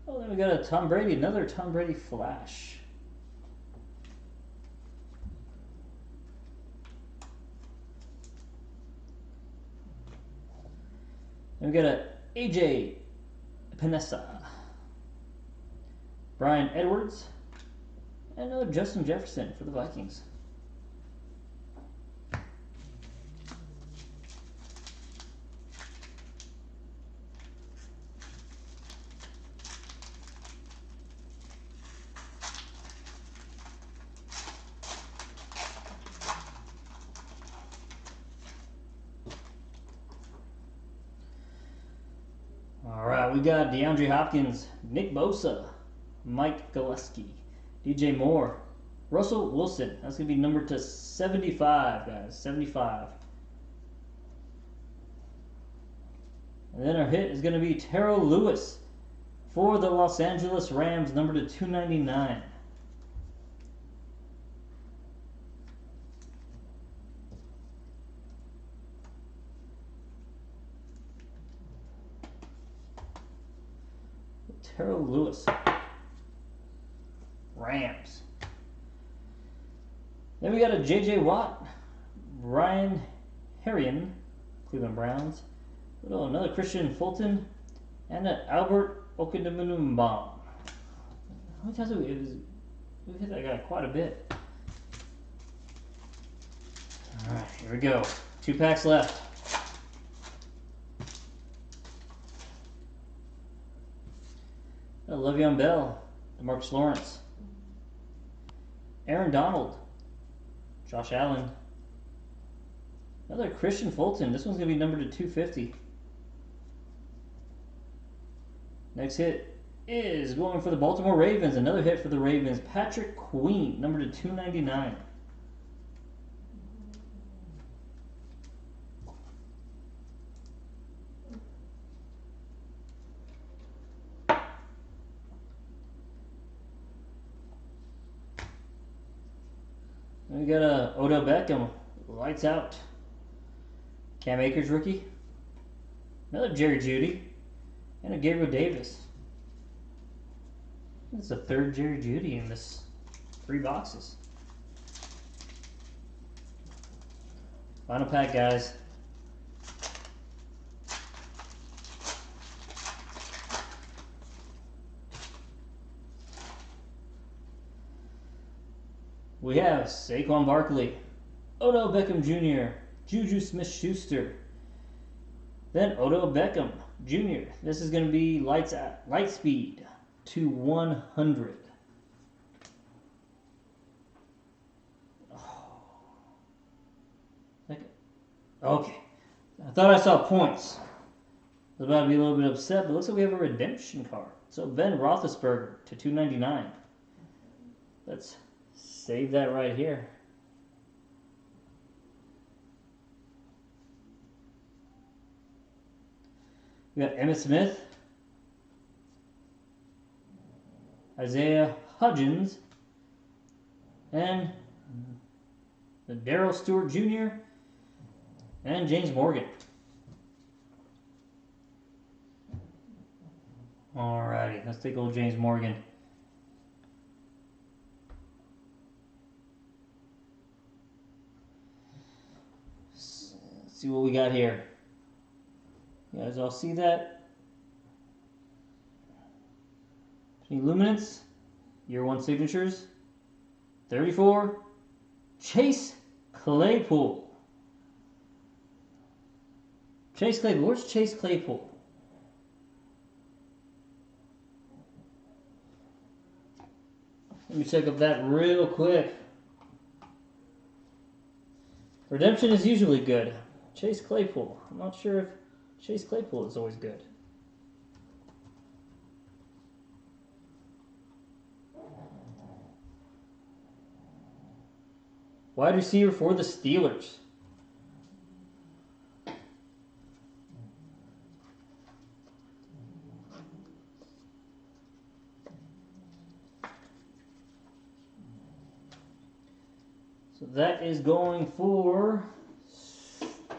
Oh, then we got a Tom Brady, another Tom Brady flash. Then we got a AJ Panessa, Brian Edwards, and another Justin Jefferson for the Vikings. Alright, we got DeAndre Hopkins, Nick Bosa, Mike Gillespie, DJ Moore, Russell Wilson. That's going to be numbered to 75, guys. 75. And then our hit is going to be Terrell Lewis for the Los Angeles Rams, numbered to 299. Terrell Lewis, Rams. Then we got a J.J. Watt, Ryan Herrion, Cleveland Browns. Oh, another Christian Fulton And an Albert Okinamunumbaum. How many times have we hit that guy quite a bit. Alright, here we go. 2 packs left. Le'Veon Bell, DeMarcus Lawrence, Aaron Donald, Josh Allen, another Christian Fulton. This one's going to be numbered to 250. Next hit is going for the Baltimore Ravens. Another hit for the Ravens. Patrick Queen, numbered to 299. We got a Odell Beckham, lights out. Cam Akers rookie. Another Jerry Jeudy. And a Gabriel Davis. It's the 3rd Jerry Jeudy in this 3 boxes. Final pack, guys. We have Saquon Barkley, Odell Beckham Jr., Juju Smith-Schuster, then Odell Beckham Jr. This is going to be light speed to 100. Okay. I thought I saw points. I was about to be a little bit upset, but it looks like we have a redemption card. So Ben Roethlisberger to 299. Let's save that right here. We got Emmitt Smith, Isaiah Hodgins, and the Darrell Stewart Jr. and James Morgan. Alrighty, let's take old James Morgan. Let's see what we got here. You guys all see that? Luminance, year 1 signatures, 34, Chase Claypool. Chase Claypool, where's Chase Claypool? Let me check up that real quick. Redemption is usually good. Chase Claypool, I'm not sure if Chase Claypool is always good. Wide receiver for the Steelers. So that is going for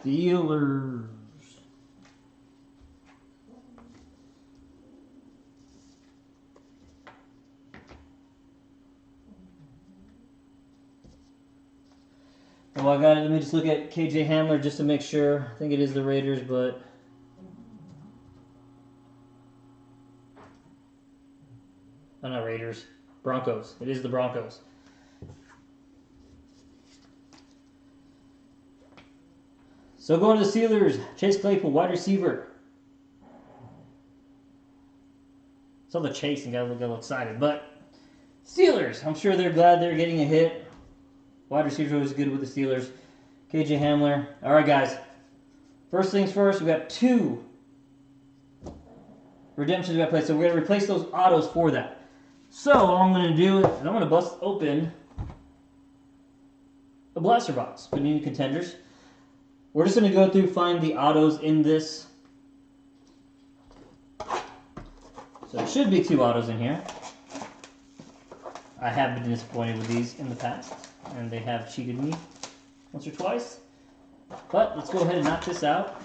Steelers. Oh, I got it. Let me just look at KJ Hamler just to make sure. I think it is the Raiders, but oh, not Raiders. Broncos. It is the Broncos. So going to the Steelers, Chase Claypool, wide receiver. Saw the Chase and got a little excited, but Steelers, I'm sure they're glad they're getting a hit. Wide receiver was good with the Steelers. KJ Hamler. All right, guys. First things first, we got 2 redemptions we got to play. So we're going to replace those autos for that. So all I'm going to do is I'm going to bust open a blaster box. Panini Contenders. We're just going to go through, find the autos in this. So there should be 2 autos in here. I have been disappointed with these in the past, and they have cheated me once or twice. But let's go ahead and knock this out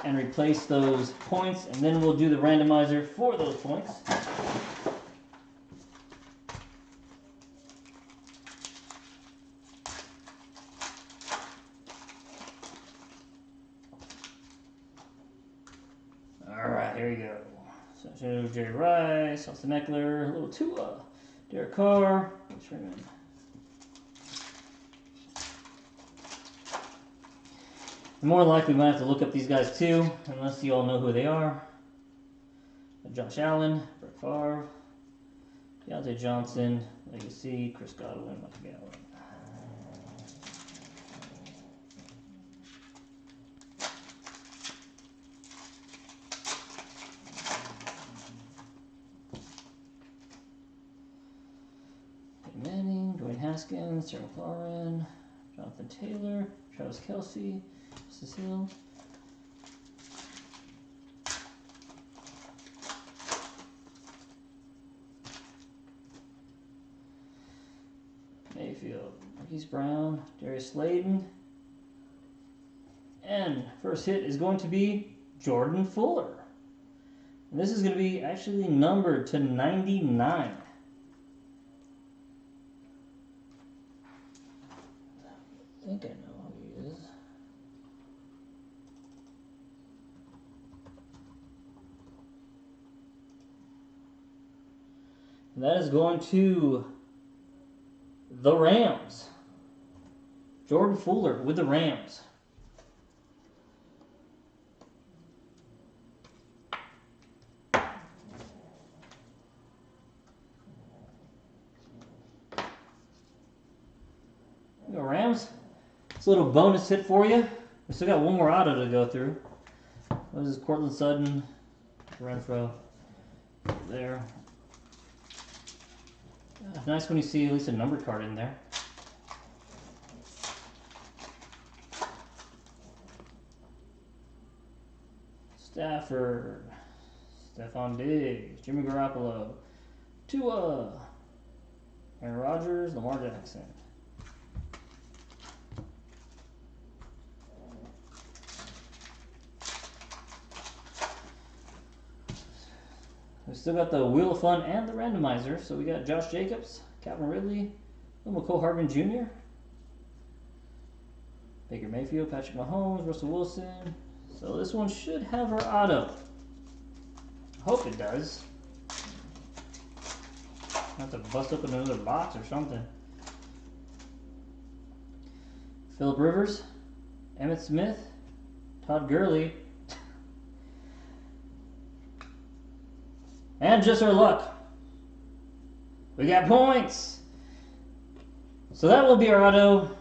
and replace those points, and then we'll do the randomizer for those points. All right, here we go. So Jerry Rice, Austin Eckler, a little Tua, Derek Carr, Freeman. More likely, we might have to look up these guys too, unless you all know who they are. Josh Allen, Brett Favre, Deontay Johnson, Legacy, Chris Godwin, Mike Gallup. Manning, Dwayne Haskins, Terry McLaurin, Jonathan Taylor, Travis Kelce, Justice Hill. Mayfield, Marquise Brown, Darius Slayton. And first hit is going to be Jordan Fuller. And this is going to be actually numbered to 99. I think I know who he is. And that is going to the Rams. Jordan Fuller with the Rams. There you go, Rams. It's a little bonus hit for you. We still got one more auto to go through. This is Cortland Sutton, Renfro, there. Nice when you see at least a number card in there. Stafford, Stephon Diggs, Jimmy Garoppolo, Tua, Aaron Rodgers, Lamar Jackson. We still got the Wheel of Fun and the randomizer. So we got Josh Jacobs, Calvin Ridley, McCole Hardman Jr., Baker Mayfield, Patrick Mahomes, Russell Wilson. So this one should have our auto. Hope it does. Have to bust open another box or something. Phillip Rivers, Emmitt Smith, Todd Gurley. And just our luck. We got points. So that will be our auto.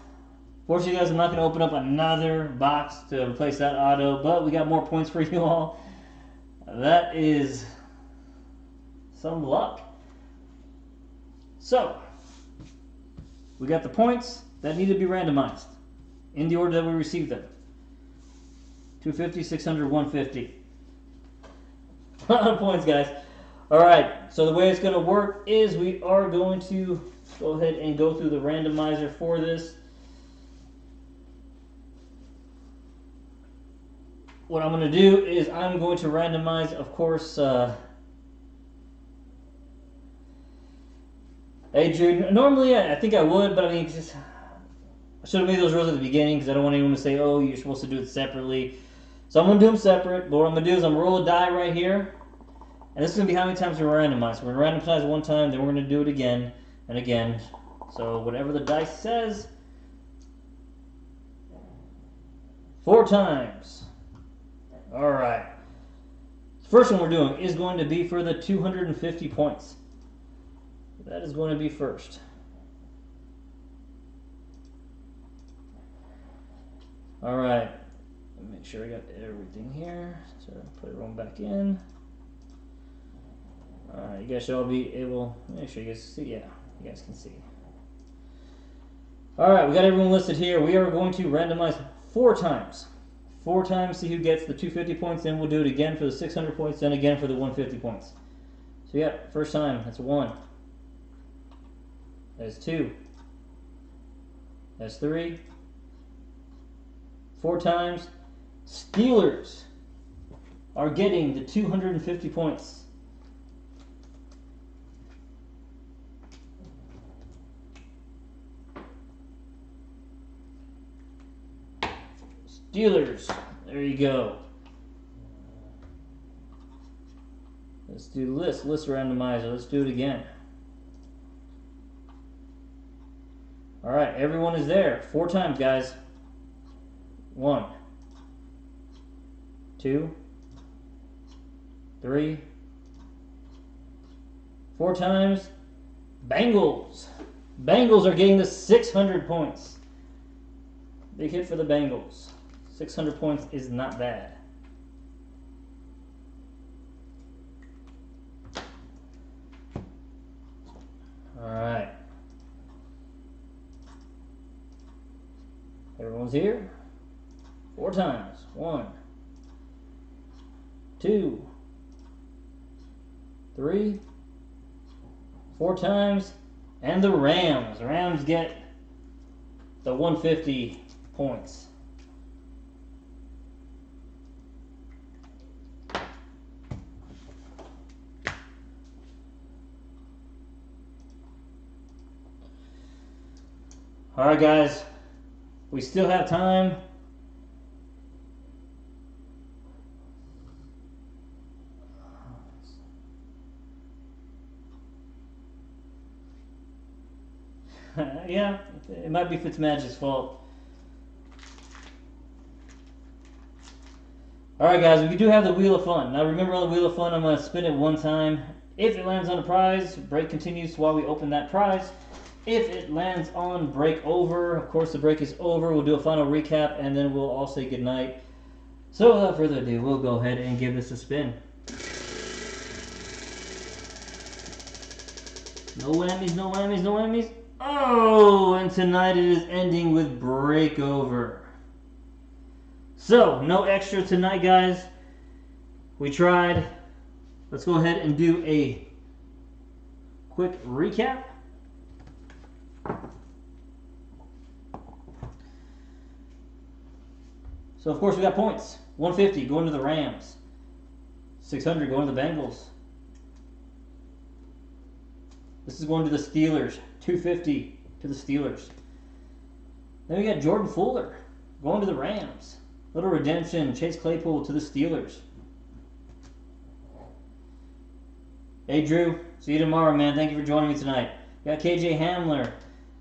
Fortunately, guys, I'm not going to open up another box to replace that auto, but we got more points for you all. That is some luck. So, we got the points that need to be randomized in the order that we received them. 250, 600, 150. A lot of points, guys. Alright, so the way it's going to work is we are going to go ahead and go through the randomizer for this. What I'm going to do is I'm going to randomize, of course, Adrian. Normally I think I would, but I mean, just, I should have made those rules at the beginning because I don't want anyone to say, oh, you're supposed to do it separately. So I'm going to do them separate, but what I'm going to do is I'm going to roll a die right here. And this is going to be how many times we randomize. We're going to randomize one time, then we're going to do it again and again. So whatever the dice says, 4 times. Alright. The first one we're doing is going to be for the 250 points. That is going to be first. Alright. Make sure I got everything here. So put everyone back in. Alright, you guys should all be able, make sure you guys see, yeah, you guys can see. Alright, we got everyone listed here. We are going to randomize 4 times. 4 times, see who gets the 250 points, then we'll do it again for the 600 points, then again for the 150 points. So yeah, first time, that's 1. That's 2. That's 3. 4 times. Steelers are getting the 250 points. Steelers, there you go. Let's do list randomizer. Let's do it again. All right, everyone is there. 4 times, guys. 1, 2, 3, 4 times. Bengals. Bengals are getting the 600 points. Big hit for the Bengals. 600 points is not bad. All right. Everyone's here. 4 times. 1, 2, 3, 4 times. And the Rams. The Rams get the 150 points. All right, guys. We still have time. Yeah, it might be Fitzmagic's fault. Alright guys, we do have the Wheel of Fun. Now remember, on the Wheel of Fun, I'm going to spin it 1 time. If it lands on a prize, break continues while we open that prize. If it lands on break over, of course the break is over, we'll do a final recap and then we'll all say goodnight. So without further ado, we'll go ahead and give this a spin. No whammies, no whammies, no whammies. Oh, and tonight it is ending with breakover. So, no extra tonight, guys. We tried. Let's go ahead and do a quick recap. So, of course, we got points. 150 going to the Rams. 600 going to the Bengals. This is going to the Steelers. 250 to the Steelers. Then we got Jordan Fuller going to the Rams. Little redemption. Chase Claypool to the Steelers. Hey Drew, see you tomorrow, man. Thank you for joining me tonight. We got KJ Hamler.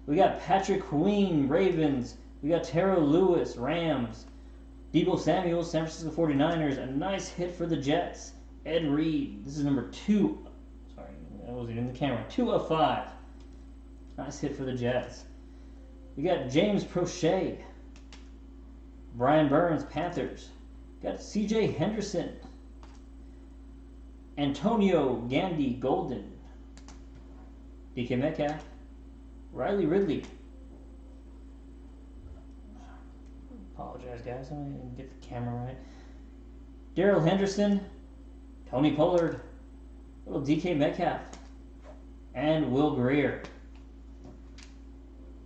We got Patrick Queen, Ravens. We got Terrell Lewis, Rams. Deebo Samuel, San Francisco 49ers. A nice hit for the Jets. Ed Reed. This is number 2. Sorry, that wasn't in the camera. 2 of 5. Nice hit for the Jets. We got James Prochet. Brian Burns, Panthers. Got CJ Henderson. Antonio Gandy, Golden. DK Metcalf. Riley Ridley. Apologize, guys. I didn't get the camera right. Darrell Henderson. Tony Pollard. Little DK Metcalf. And Will Greer.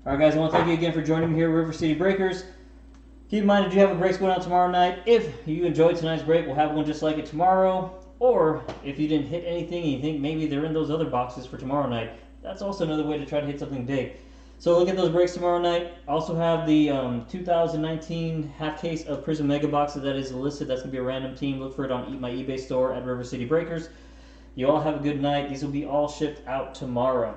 Alright guys, I want to thank you again for joining me here at River City Breakers. Keep in mind, if you have a breaks going on tomorrow night, if you enjoyed tonight's break, we'll have one just like it tomorrow. Or if you didn't hit anything and you think maybe they're in those other boxes for tomorrow night, that's also another way to try to hit something big. So look at those breaks tomorrow night. Also have the 2019 half case of Prism Mega Boxes that is listed. That's going to be a random team. Look for it on my eBay store at River City Breakers. You all have a good night. These will be all shipped out tomorrow.